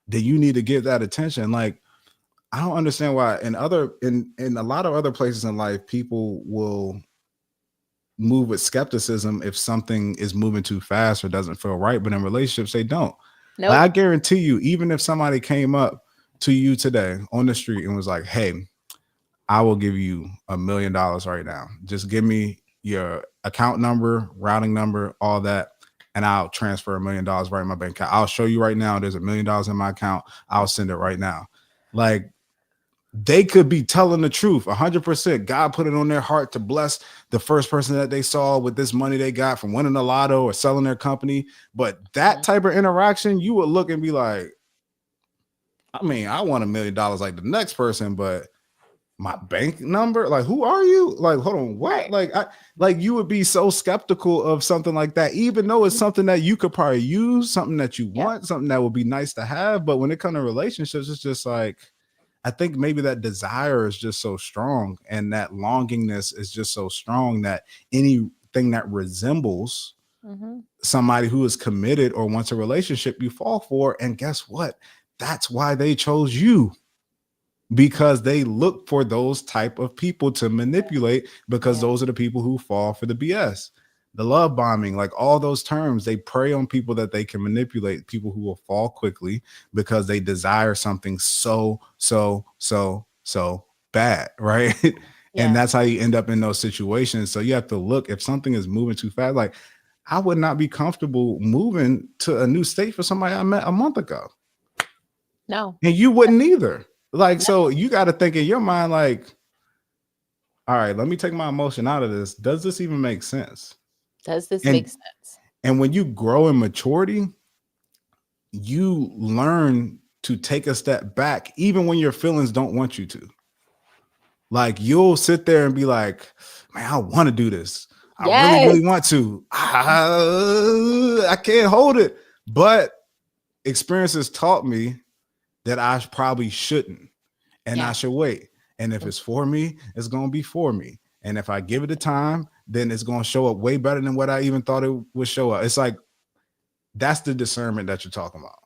then you need to give that attention. Like I don't understand why in a lot of other places in life, people will move with skepticism if something is moving too fast or doesn't feel right. But in relationships, they don't. Like Nope. I guarantee you, even if somebody came up to you today on the street and was like, "Hey, I will give you $1 million right now. Just give me your account number, routing number, all that, and I'll transfer $1 million right in my bank account. I'll show you right now. There's $1 million in my account. I'll send it right now. Like, they could be telling the truth 100%. God put it on their heart to bless the first person that they saw with this money they got from winning the lotto or selling their company. But that type of interaction, you would look and be like, I mean, I want $1 million like the next person, but my bank number, like, who are you? Like, hold on, what? Like you would be so skeptical of something like that, even though it's something that you could probably use, something that you want, something that would be nice to have. But when it comes to relationships, it's just like, I think maybe that desire is just so strong, and that longingness is just so strong that anything that resembles somebody who is committed or wants a relationship, you fall for. And guess what? That's why they chose you, because they look for those type of people to manipulate, because those are the people who fall for the BS, the love bombing, like all those terms. They prey on people that they can manipulate, people who will fall quickly because they desire something so bad, right? And that's how you end up in those situations. So you have to look, if something is moving too fast, like I would not be comfortable moving to a new state for somebody I met a month ago. No. And you wouldn't either. Like, so you got to think in your mind, like, all right, let me take my emotion out of this. Does this even make sense? Does this make sense? And when you grow in maturity, you learn to take a step back, even when your feelings don't want you to. Like, you'll sit there and be like, man, I want to do this. I really, really want to. I can't hold it. But experiences taught me that I probably shouldn't. And I should wait. And if it's for me, it's going to be for me. And if I give it the time, then it's going to show up way better than what I even thought it would show up. It's like, that's the discernment that you're talking about.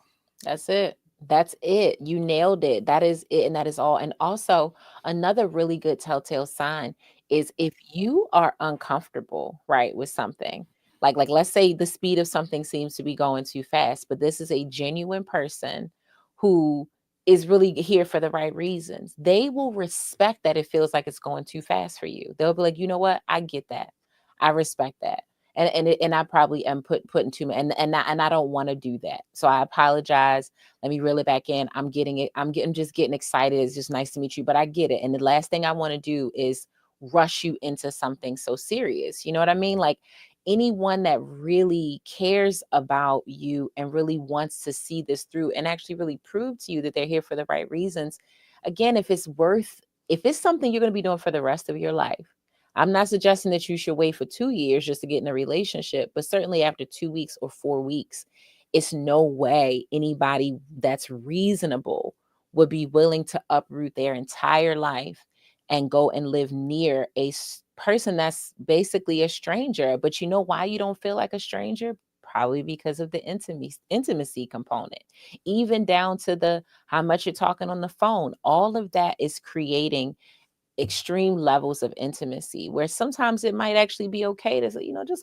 That's it. That's it. You nailed it. That is it. And that is all. And also, another really good telltale sign is if you are uncomfortable, right, with something, like let's say the speed of something seems to be going too fast, but this is a genuine person who is really here for the right reasons. They will respect that it feels like it's going too fast for you. They'll be like, you know what? I get that. I respect that. And I probably am putting too much, and I don't want to do that. So I apologize. Let me reel it back in. I'm getting it. I'm just getting excited. It's just nice to meet you, but I get it. And the last thing I want to do is rush you into something so serious. You know what I mean? Like, anyone that really cares about you and really wants to see this through and actually really prove to you that they're here for the right reasons. Again, if it's something you're going to be doing for the rest of your life, I'm not suggesting that you should wait for 2 years just to get in a relationship, but certainly after 2 weeks or 4 weeks, it's no way anybody that's reasonable would be willing to uproot their entire life and go and live near a person that's basically a stranger. But you know why you don't feel like a stranger? Probably because of the intimacy component, even down to the how much you're talking on the phone. All of that is creating extreme levels of intimacy where sometimes it might actually be okay to say, just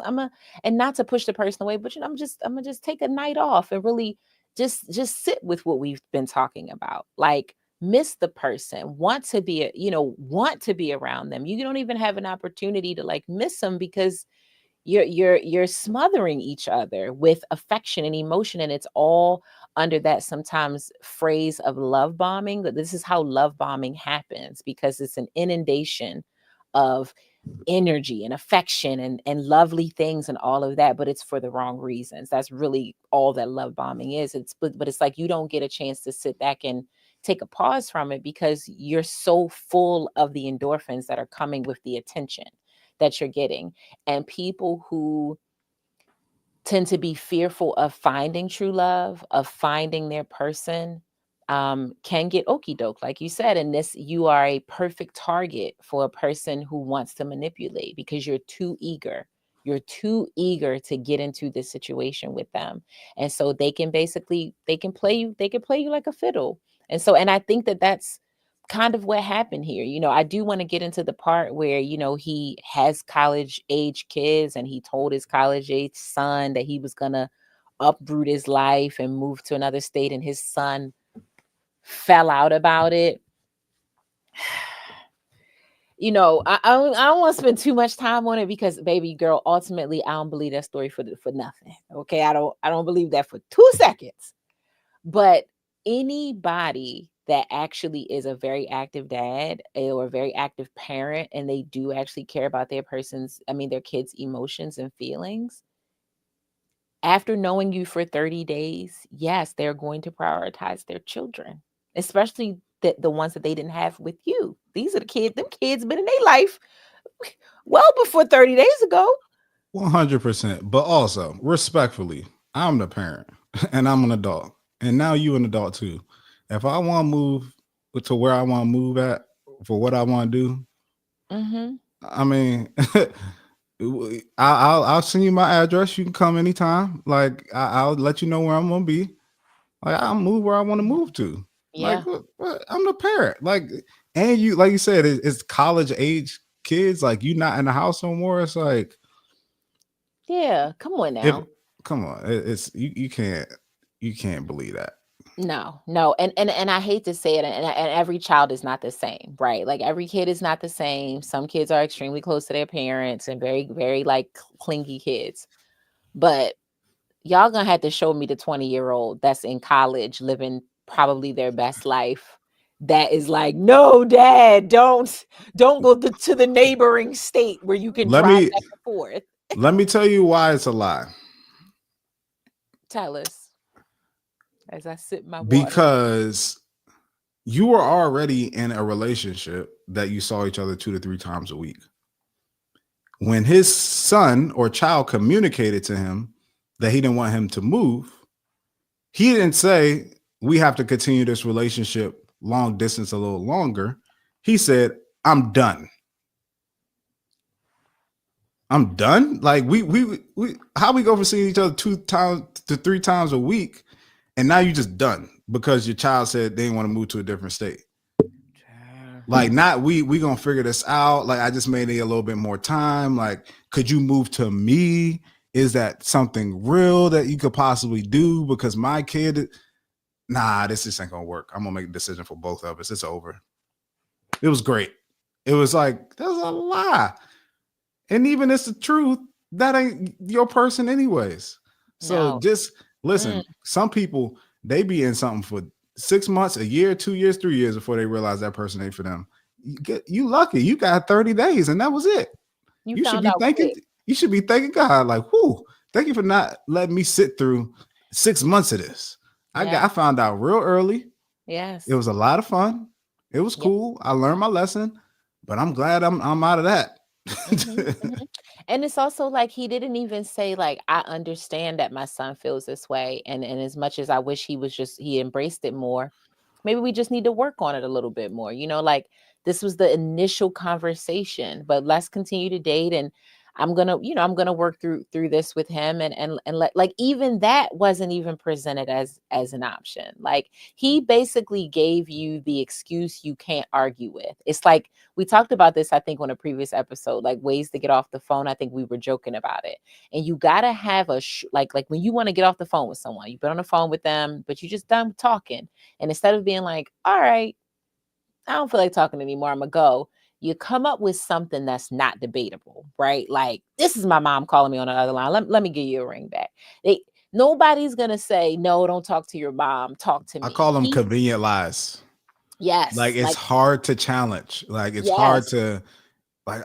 and not to push the person away, but I'm gonna just take a night off and really just sit with what we've been talking about. Like, miss the person, want to be want to be around them. You don't even have an opportunity to like miss them because you're smothering each other with affection and emotion, and it's all under that sometimes phrase of love bombing. But this is how love bombing happens, because it's an inundation of energy and affection and lovely things and all of that, but it's for the wrong reasons. That's really all that love bombing is. But it's like you don't get a chance to sit back and take a pause from it because you're so full of the endorphins that are coming with the attention that you're getting. And people who tend to be fearful of finding true love, of finding their person, can get okey doke, like you said. And you are a perfect target for a person who wants to manipulate because you're too eager. You're too eager to get into this situation with them. And so they can play you like a fiddle. And I think that that's kind of what happened here. I do want to get into the part where, he has college age kids and he told his college age son that he was going to uproot his life and move to another state, and his son fell out about it. I don't want to spend too much time on it because, baby girl, ultimately, I don't believe that story for nothing. Okay, I don't believe that for 2 seconds. But anybody that actually is a very active dad or a very active parent, and they do actually care about their kids' emotions and feelings, after knowing you for 30 days, yes, they're going to prioritize their children, especially the ones that they didn't have with you. These are them kids been in their life well before 30 days ago. 100%. But also, respectfully, I'm the parent and I'm an adult. And now you an adult too. If I want to move to where I want to move at for what I want to do, Mm-hmm. I mean, I'll send you my address. You can come anytime. Like I'll let you know where I'm gonna be. Like I'll move where I want to move to. Like Yeah. what? I'm the parent. Like, and you, like you said, it's college age kids. Like you not in the house no more. It's like Yeah. Come on if now. come on, it's you can't believe that. No, no. And I hate to say it, and every child is not the same, right? Like every kid is not the same. Some kids are extremely close to their parents and very, very like clingy kids. But y'all gonna have to show me the 20-year-old that's in college living probably their best life. That is like, no, dad, don't go to the neighboring state where you can Let drive me back and forth. let me tell you why it's a lie. Tell us as I sip my water. Because you were already in a relationship that you saw each other 2 to 3 times a week. When his son or child communicated to him that he didn't want him to move, he didn't say, we have to continue this relationship long distance a little longer. He said, I'm done. I'm done. Like we how we go from seeing each other 2 to 3 times a week, and now you just done because your child said they didn't want to move to a different state. Like not we gonna figure this out. Like I just made it a little bit more time. Like, could you move to me? Is that something real that you could possibly do? Because my kid, nah, this just ain't gonna work. I'm gonna make a decision for both of us. It's over. It was great. It was like, that's a lie. And even it's the truth, that ain't your person anyways. So No. just Mm, listen, some people they be in something for 6 months, a year, 2 years, 3 years before they realize that person ain't for them. You lucky. You got 30 days and that was it. you You should found be out thanking quick. you should be thanking God, like, whoo, thank you for not letting me sit through 6 months of this. Yeah. I found out real early. It Yes. was a lot of fun. It was Yeah. cool. I learned my lesson, but I'm glad I'm out of that. Mhm, mhm. And it's also like he didn't even say like, I understand that my son feels this way, and as much as I wish he embraced it more, maybe we just need to work on it a little bit more. Like this was the initial conversation, but let's continue to date, and I'm gonna work through this with him, and like even that wasn't even presented as an option. Like he basically gave you the excuse you can't argue with. It's like we talked about this, I think, on a previous episode, like ways to get off the phone. I think we were joking about it. And you gotta have like when you want to get off the phone with someone, you've been on the phone with them, but you just done talking. And instead of being like, all right, I don't feel like talking anymore, I'm gonna go. You come up with something that's not debatable, right? Like, this is my mom calling me on the other line. Let me give you a ring back. Nobody's gonna say, no, don't talk to your mom, talk to I me. call them convenient lies. Like Yes, it's like, hard to challenge. Like it's hard yes. to like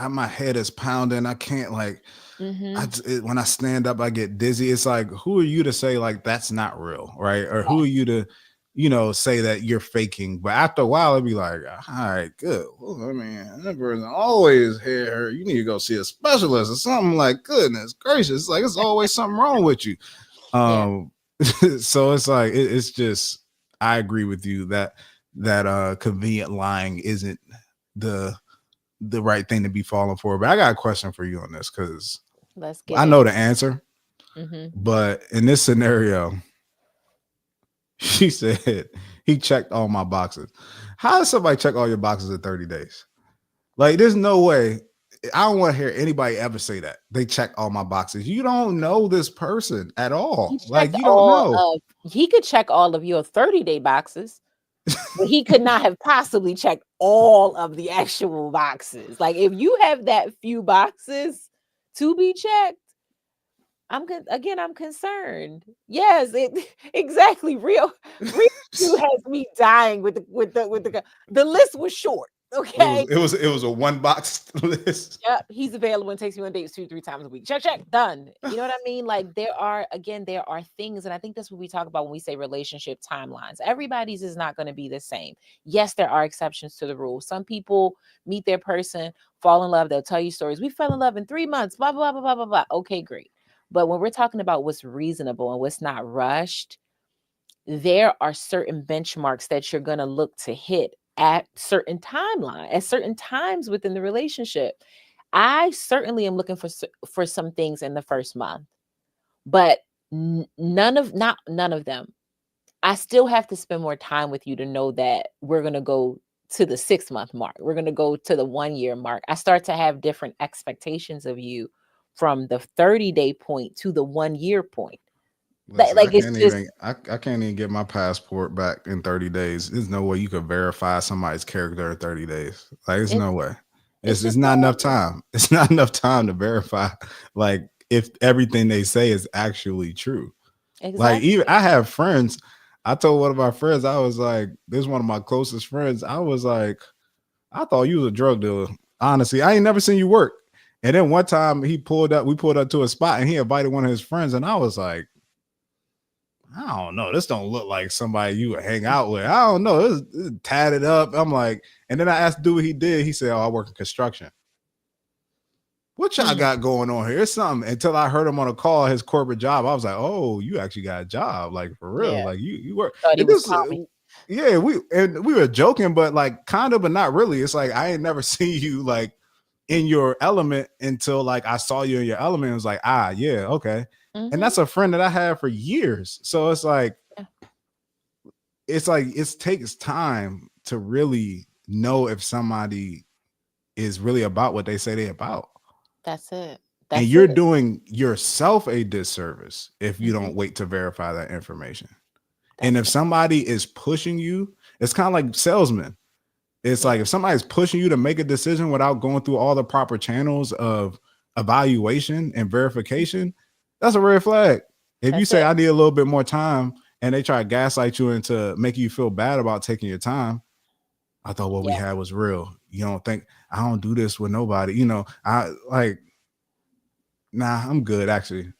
my head is pounding. I can't like Mm-hmm. when I stand up I get dizzy. It's like, who are you to say like that's not real, right? Or who are Yes. you to say that you're faking? But after a while it'd be like, all right, good. Well, I mean, that person always head hurt. You need to go see a specialist or something. Like, goodness gracious, like it's always something wrong with you. Yeah. um so it's like it's just, I agree with you that convenient lying isn't the right thing to be falling for. But I got a question for you on this because Let's get I it. know the answer, Mm-hmm. but in this scenario, she said he checked all my boxes. How does somebody check all your boxes in 30 days? Like, there's no way. I don't want to hear anybody ever say that. They check all my boxes. You don't know this person at all. Like, you don't know. He could check all of your 30-day boxes, but he could not have possibly checked all of the actual boxes. Like if you have that few boxes to be checked, I'm concerned. Yes, it exactly. Rio has me dying the list was short. Okay. It was a one box list. Yep, he's available and takes me on dates 2-3 times a week. Check, check, done. You know what I mean? Like there are things, and I think that's what we talk about when we say relationship timelines. Everybody's is not going to be the same. Yes, there are exceptions to the rule. Some people meet their person, fall in love, they'll tell you stories. We fell in love in 3 months, blah, blah, blah, blah, blah, blah. Okay, great. But when we're talking about what's reasonable and what's not rushed, there are certain benchmarks that you're going to look to hit at certain times within the relationship. I certainly am looking for some things in the first month, but none of them. I still have to spend more time with you to know that we're going to go to the 6-month mark. We're going to go to the 1-year mark. I start to have different expectations of you from the 30-day point to the 1-year point. Listen, Like it's just I can't even get my passport back in 30 days. There's no way you could verify somebody's character in 30 days. Like, there's no way. it's It's just not not enough time. It's not enough time to verify like if everything they say is actually true. Like, exactly. even I have friends. I told one of my friends, I was like, this is one of my closest friends. I was like, I thought you was a drug dealer. Honestly, I ain't never seen you work. And then one time we pulled up to a spot and he invited one of his friends, and I was like, I don't know. This don't look like somebody you would hang out with. I don't know. It's tatted up. I'm like, and then I asked dude what he did. He said, "Oh, I work in construction." What y'all got going on here? It's something. Until I heard him on a call, his corporate job. I was like, "Oh, you actually got a job, like for real. Yeah. Like you work." Thought he And was this, calming. yeah, we were joking, but like kind of, but not really. It's like I ain't never seen you like in your element until like I saw you in your element. It was like, ah, yeah, okay. And that's a friend that I had for years. So it's like it takes time to really know if somebody is really about what they say they about. That's it. And That's you're it. doing yourself a disservice if you Mhm. don't wait to verify that information. And That's if it. somebody is pushing you, it's kind of like salesmen. It's Yeah. like if somebody's pushing you to make a decision without going through all the proper channels of evaluation and verification, that's a red flag. If you That's say it. I need a little bit more time and they try to gaslight you into making you feel bad about taking your time, I thought what we Yeah. had was real. You don't think I don't do this with nobody. You know, I like, nah, I'm good actually.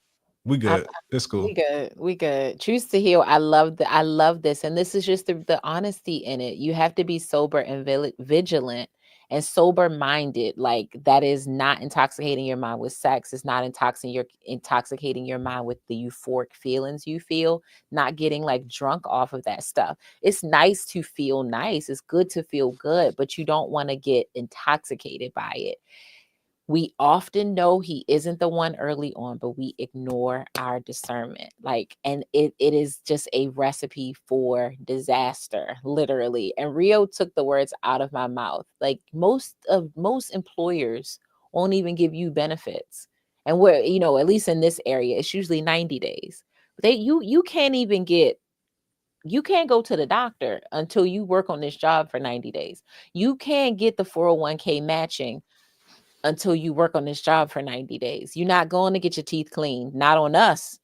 We I'm good. It's We cool. good. We good. Choose to heal. I love this. And this is just the honesty in it. You have to be sober and vigilant and sober minded. Like that is not intoxicating your mind with sex. It's not intoxicating your mind with the euphoric feelings you feel, not getting like drunk off of that stuff. It's nice to feel nice. It's good to feel good, but you don't want to get intoxicated by it. We often know he isn't the one early on, but we ignore our discernment. Like, and it is just a recipe for disaster, literally. And Rio took the words out of my mouth. Like most employers won't even give you benefits. And where, at least in this area, it's usually 90 days. You can't even you can't go to the doctor until you work on this job for 90 days. You can't get the 401k matching until you work on this job for 90 days. You're not going to get your teeth cleaned, not on us,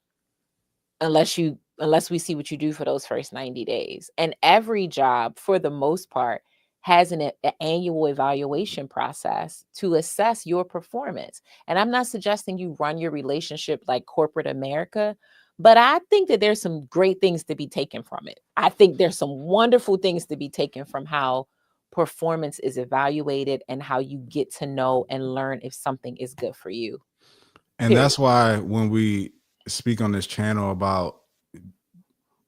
unless we see what you do for those first 90 days. And every job for the most part has an annual evaluation process to assess your performance. And I'm not suggesting you run your relationship like corporate America, but I think that there's some great things to be taken from it. I think there's some wonderful things to be taken from how performance is evaluated and how you get to know and learn if something is good for you. And Period. that's why when we speak on this channel about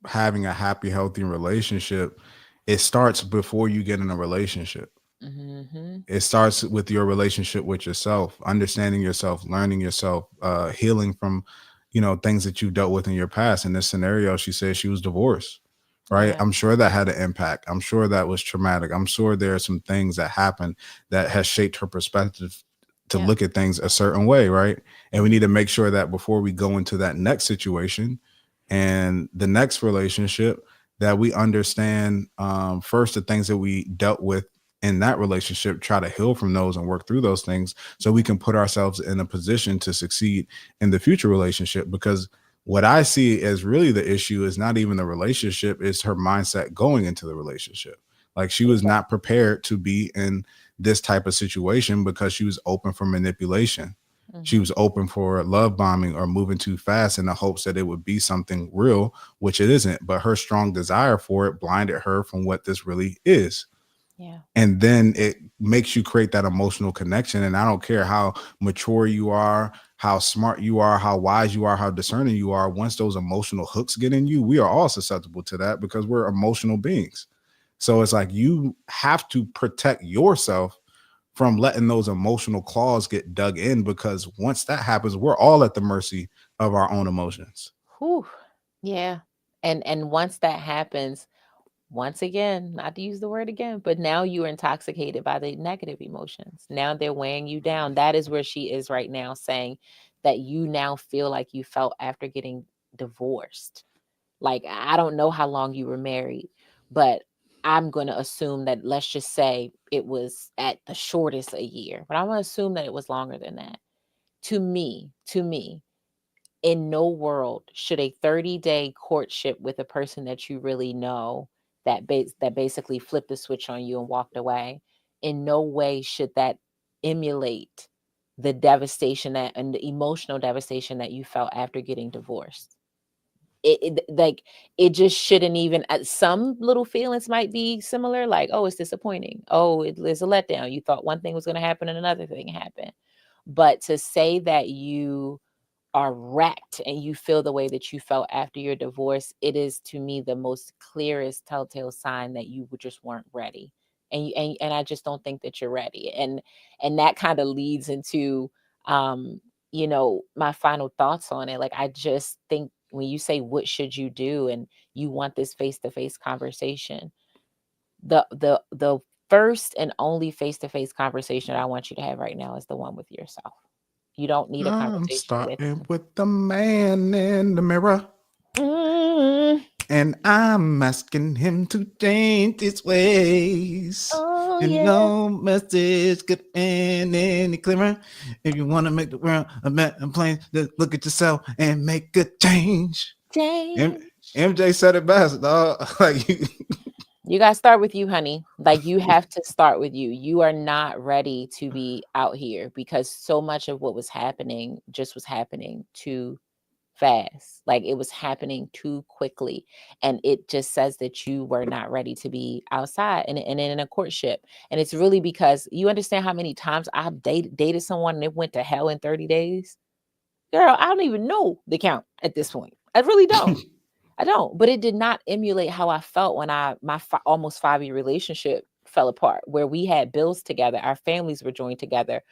having a happy, healthy relationship, it starts before you get in a relationship. Mm-hmm. It starts with your relationship with yourself, understanding yourself, learning yourself, healing from, things that you dealt with in your past. In this scenario, she said she was divorced, right? Yeah. I'm sure that had an impact. I'm sure that was traumatic. I'm sure there are some things that happened that has shaped her perspective to Yeah. look at things a certain way, right? And we need to make sure that before we go into that next situation and the next relationship, that we understand first the things that we dealt with in that relationship, try to heal from those and work through those things so we can put ourselves in a position to succeed in the future relationship. Because what I see as really the issue is not even the relationship, it's her mindset going into the relationship. Like she was not prepared to be in this type of situation because she was open for manipulation. She Mm-hmm. was open for love bombing or moving too fast in the hopes that it would be something real, which it isn't. But her strong desire for it blinded her from what this really is. Yeah. And then it makes you create that emotional connection. And I don't care how mature you are, how smart you are, how wise you are, how discerning you are. Once those emotional hooks get in you, we are all susceptible to that because we're emotional beings. So it's like you have to protect yourself from letting those emotional claws get dug in, because once that happens, we're all at the mercy of our own emotions. Whew. Yeah. And once that happens, once again, not to use the word again, but now you are intoxicated by the negative emotions. Now they're weighing you down. That is where she is right now, saying that you now feel like you felt after getting divorced. Like, I don't know how long you were married, but I'm going to assume that, let's just say it was at the shortest a year, but I'm going to assume that it was longer than that. To me, in no world should a 30-day courtship with a person that you really know, that basically flipped the switch on you and walked away, in no way should that emulate the devastation that and the emotional devastation that you felt after getting divorced. Like, it just shouldn't even, some little feelings might be similar, like, oh, it's disappointing, oh, it's a letdown, you thought one thing was going to happen and another thing happened. But to say that you are wrecked and you feel the way that you felt after your divorce, it is to me the most clearest telltale sign that just weren't ready. And I just don't think that you're ready. And that kind of leads into my final thoughts on it. Like, I just think when you say what should you do and you want this face-to-face conversation, the first and only face-to-face conversation I want you to have right now is the one with yourself. You don't need a I'm conversation with starting with the man in the mirror, mm, and I'm asking him to change his ways. oh And yeah, no message could end any clearer. If you want to make the world a better place, just look at yourself and make a change. M- change. MJ said it best, dog. Like You got to start with you, honey. Like, you have to start with you. You are not ready to be out here because so much of what was happening just was happening too fast. Like, it was happening too quickly. And it just says that you were not ready to be outside and in a courtship. And it's really because you understand how many times I've dated someone and it went to hell in 30 days. Girl, I don't even know the count at this point. I really don't. I don't, but it did not emulate how I felt when my almost 5-year relationship fell apart, where we had bills together, our families were joined together.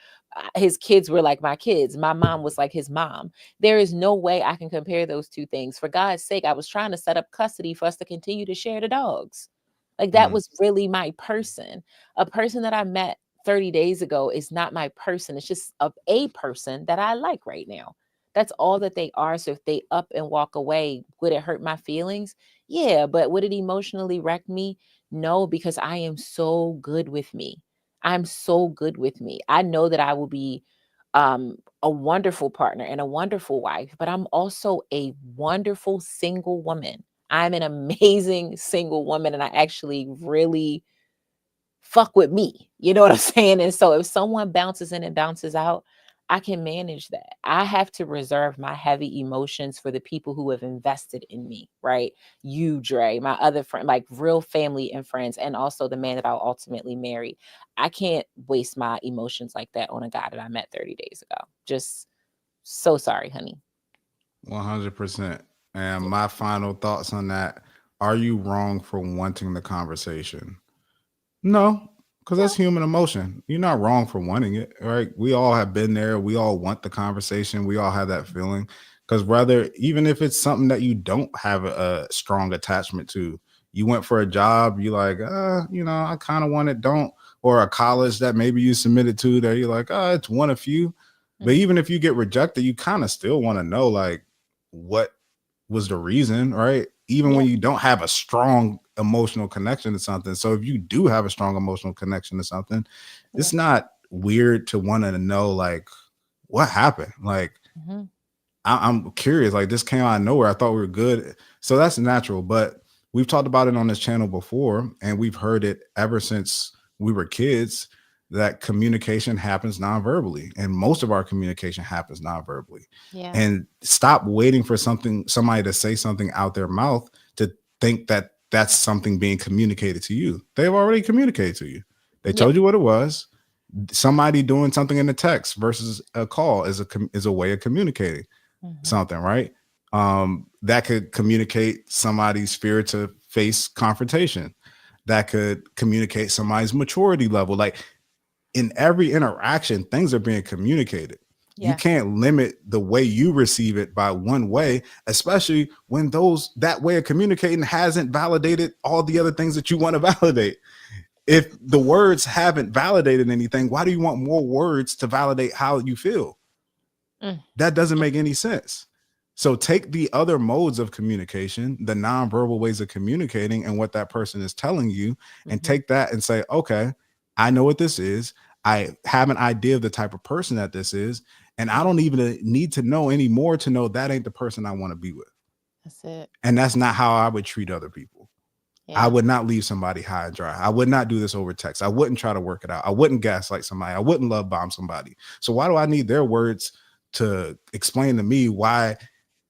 His kids were like my kids. My mom was like his mom. There is no way I can compare those two things. For God's sake, I was trying to set up custody for us to continue to share the dogs. Like, that Mm. was really my person. A person that I met 30 days ago is not my person. It's just a person that I like right now. That's all that they are. So if they up and walk away, would it hurt my feelings? Yeah, but would it emotionally wreck me? No, because I am so good with me. I'm so good with me. I know that I will be a wonderful partner and a wonderful wife, but I'm also a wonderful single woman. I'm an amazing single woman, and I actually really fuck with me. You know what I'm saying? And so if someone bounces in and bounces out, I can manage that. I have to reserve my heavy emotions for the people who have invested in me, right? You, Dre, my other friend, like real family and friends, and also the man that I'll ultimately marry. I can't waste my emotions like that on a guy that I met 30 days ago. Just so sorry, honey. 100%. And my final thoughts on that: are you wrong for wanting the conversation? No, because No. that's human emotion. You're not wrong for wanting it, right? We all have been there. We all want the conversation. We all have that feeling. Because whether, even if it's something that you don't have a strong attachment to, you went for a job, you like, I kind of want it, don't, or a college that maybe you submitted to that you're like, it's one of few. But Mhm. even if you get rejected, you kind of still want to know, like, what was the reason, right? Even Yeah. when you don't have a strong emotional connection to something. So if you do have a strong emotional connection to something, Yeah. it's not weird to want to know like what happened. Like Mhm. I'm curious. Like this came out of nowhere. I thought we were good. So that's natural. But we've talked about it on this channel before, and we've heard it ever since we were kids that communication happens non-verbally, and most of our communication happens non-verbally. Yeah. And stop waiting for somebody to say something out their mouth to think that that's something being communicated to you. They've already communicated to you. They Yeah. told you what it was. Somebody doing something in the text versus a call is a way of communicating Mhm. something, right? That could communicate somebody's fear to face confrontation. That could communicate somebody's maturity level. Like in every interaction, things are being communicated. You Yeah. can't limit the way you receive it by one way, especially when that way of communicating hasn't validated all the other things that you want to validate. If the words haven't validated anything, why do you want more words to validate how you feel? Mm. That doesn't make any sense. So take the other modes of communication, the nonverbal ways of communicating and what that person is telling you, and Mhm. take that and say, okay, I know what this is. I have an idea of the type of person that this is. And I don't even need to know anymore to know that ain't the person I want to be with. That's it. And that's not how I would treat other people. I Yeah. would not leave somebody high and dry. I would not do this over text. I wouldn't try to work it out. I wouldn't gaslight somebody. I wouldn't love bomb somebody. So why do I need their words to explain to me why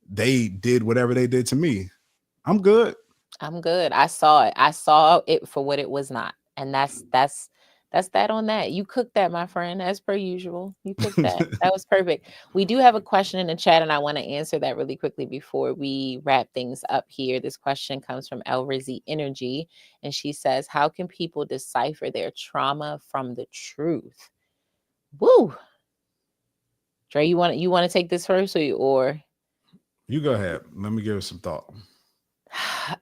they did whatever they did to me? I'm good. I'm good. I saw it. I saw it for what it was not. And that's that on that. You cooked that, my friend, as per usual. You cooked that. That was perfect. We do have a question in the chat, and I want to answer that really quickly before we wrap things up here. This question comes from El Rizzi Energy, and she says, "How can people decipher their trauma from the truth?" Woo. Dre, you want to take this first, or You go ahead. Let me give it some thought.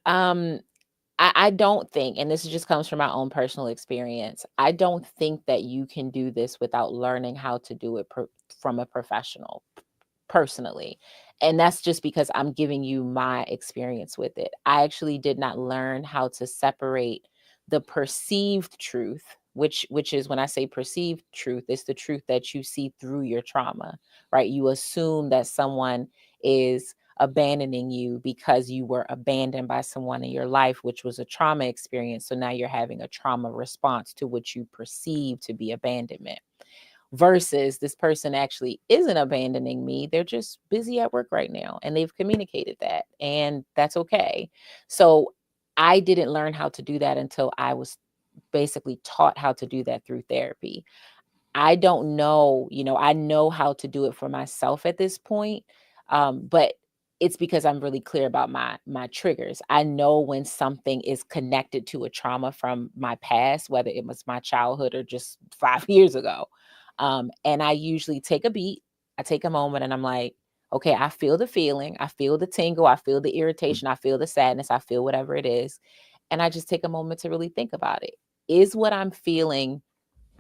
um I don't think, and this just comes from my own personal experience, I don't think that you can do this without learning how to do it from a professional, personally. And that's just because I'm giving you my experience with it. I actually did not learn how to separate the perceived truth, which is, when I say perceived truth, it's the truth that you see through your trauma, right? You assume that someone is abandoning you because you were abandoned by someone in your life, which was a trauma experience. So now you're having a trauma response to what you perceive to be abandonment, versus this person actually isn't abandoning me. They're just busy at work right now, and they've communicated that, and that's okay. So I didn't learn how to do that until I was basically taught how to do that through therapy. I don't know, I know how to do it for myself at this point. But it's because I'm really clear about my triggers. I know when something is connected to a trauma from my past, whether it was my childhood or just 5 years ago. And I usually take a beat, I take a moment, and I'm like, okay, I feel the feeling, I feel the tingle, I feel the irritation, I feel the sadness, I feel whatever it is. And I just take a moment to really think about it. Is what I'm feeling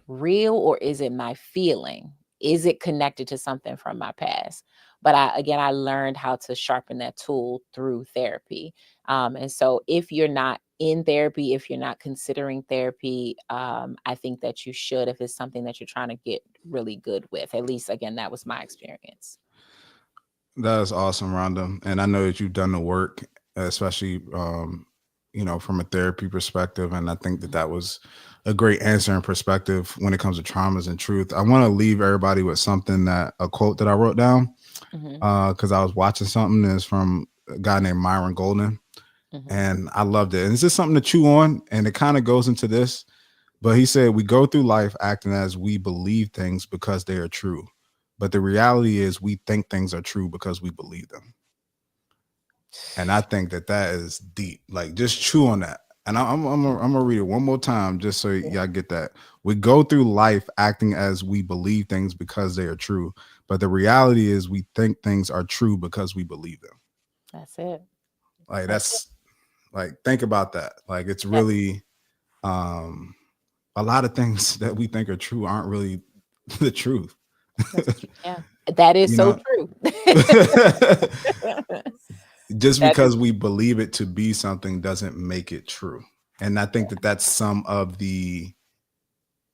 real, or is it my feeling? Is it connected to something from my past? But I learned how to sharpen that tool through therapy. And so if you're not in therapy, if you're not considering therapy, I think that you should, if it's something that you're trying to get really good with. At least, again, that was my experience. That is awesome, Rhonda. And I know that you've done the work, especially from a therapy perspective. And I think that that was a great answer and perspective when it comes to traumas and truth. I want to leave everybody with a quote that I wrote down Hmm. because I was watching something that's from a guy named Myron Golden, Hmm. and I loved it. And it's just something to chew on, and it kind of goes into this. But he said, we go through life acting as we believe things because they are true. But the reality is we think things are true because we believe them. And I think that that is deep. Like, just chew on that. And I'm gonna read it one more time just so Yeah, y'all get that. We go through life acting as we believe things because they are true. But the reality is we think things are true because we believe them. that's it. Like That's it. that's like, think about that. Like, it's That, really um a lot of things that we think are true aren't really the truth. that's true. Yeah, that is you so know, true. just That is, because we believe it to be something doesn't make it true. And I think that that's some of the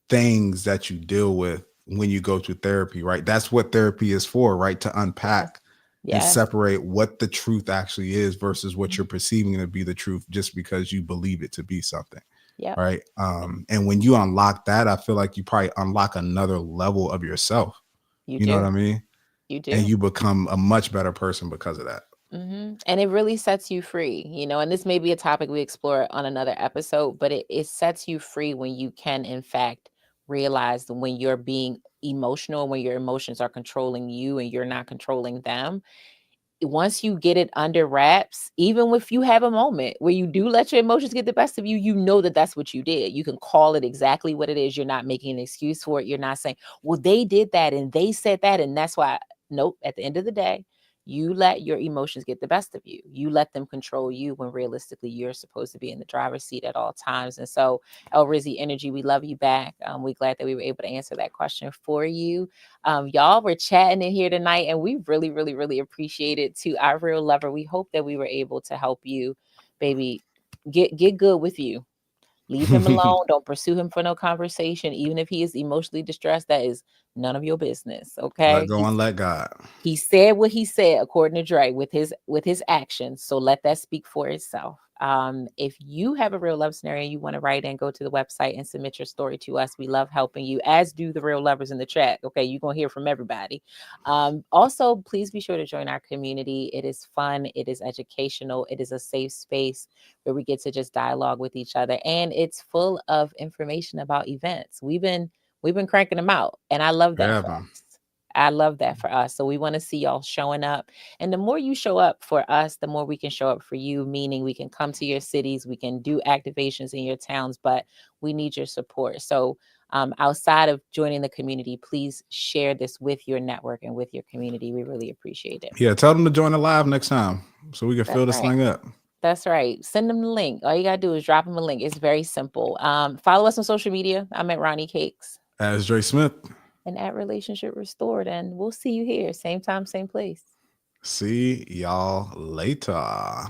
things that you deal with when you go to therapy, right? That's what therapy is for, right? To yes, unpack and yes. separate what the truth actually is versus what Mhm. you're perceiving to be the truth just because you believe it to be something, Yep. right? And when you unlock that, I feel like you probably unlock another level of yourself. You You know what do. I mean? You And do. you become a much better person because of that. And it really sets you free, and this may be a topic we explore on another episode, but it sets you free when you can, in fact, realize that when you're being emotional, when your emotions are controlling you and you're not controlling them. Once you get it under wraps, even if you have a moment where you do let your emotions get the best of you, you know that that's what you did. You can call it exactly what it is. You're not making an excuse for it. You're not saying, well, they did that and they said that. And that's why, nope, at the end of the day, you let your emotions get the best of you. You let them control you when realistically you're supposed to be in the driver's seat at all times. And so, El Rizzy Energy, we love you back. We're glad that we were able to answer that question for you. Y'all were chatting in here tonight, and we really, really, really appreciate it. To our real lover, we hope that we were able to help you, baby, get good with you. Leave him alone. Don't pursue him for no conversation. Even if he is emotionally distressed, that is none of your business. Let Okay. go and let God. He said what he said according to Dre with his actions. So let that speak for itself. If you have a real love scenario and you want to write in, go to the website and submit your story to us. We love helping you, as do the real lovers in the chat. Okay, you're gonna hear from everybody. Also, please be sure to join our community. It is fun, it is educational, it is a safe space where we get to just dialogue with each other, and it's full of information about events. We've been cranking them out, and I love that Yeah, for man. us. I love that for us. So we want to see y'all showing up. And the more you show up for us, the more we can show up for you, meaning we can come to your cities, we can do activations in your towns, but we need your support. So outside of joining the community, please share this with your network and with your community. We really appreciate it. Yeah, tell them to join the live next time so we can That's fill this right. thing up. That's right. Send them the link. All you got to do is drop them a link. It's very simple. Follow us on social media. I'm at Ronnie Cakes As Dre Smith. and at Relationship Restored. And we'll see you here. Same time, same place. See y'all later.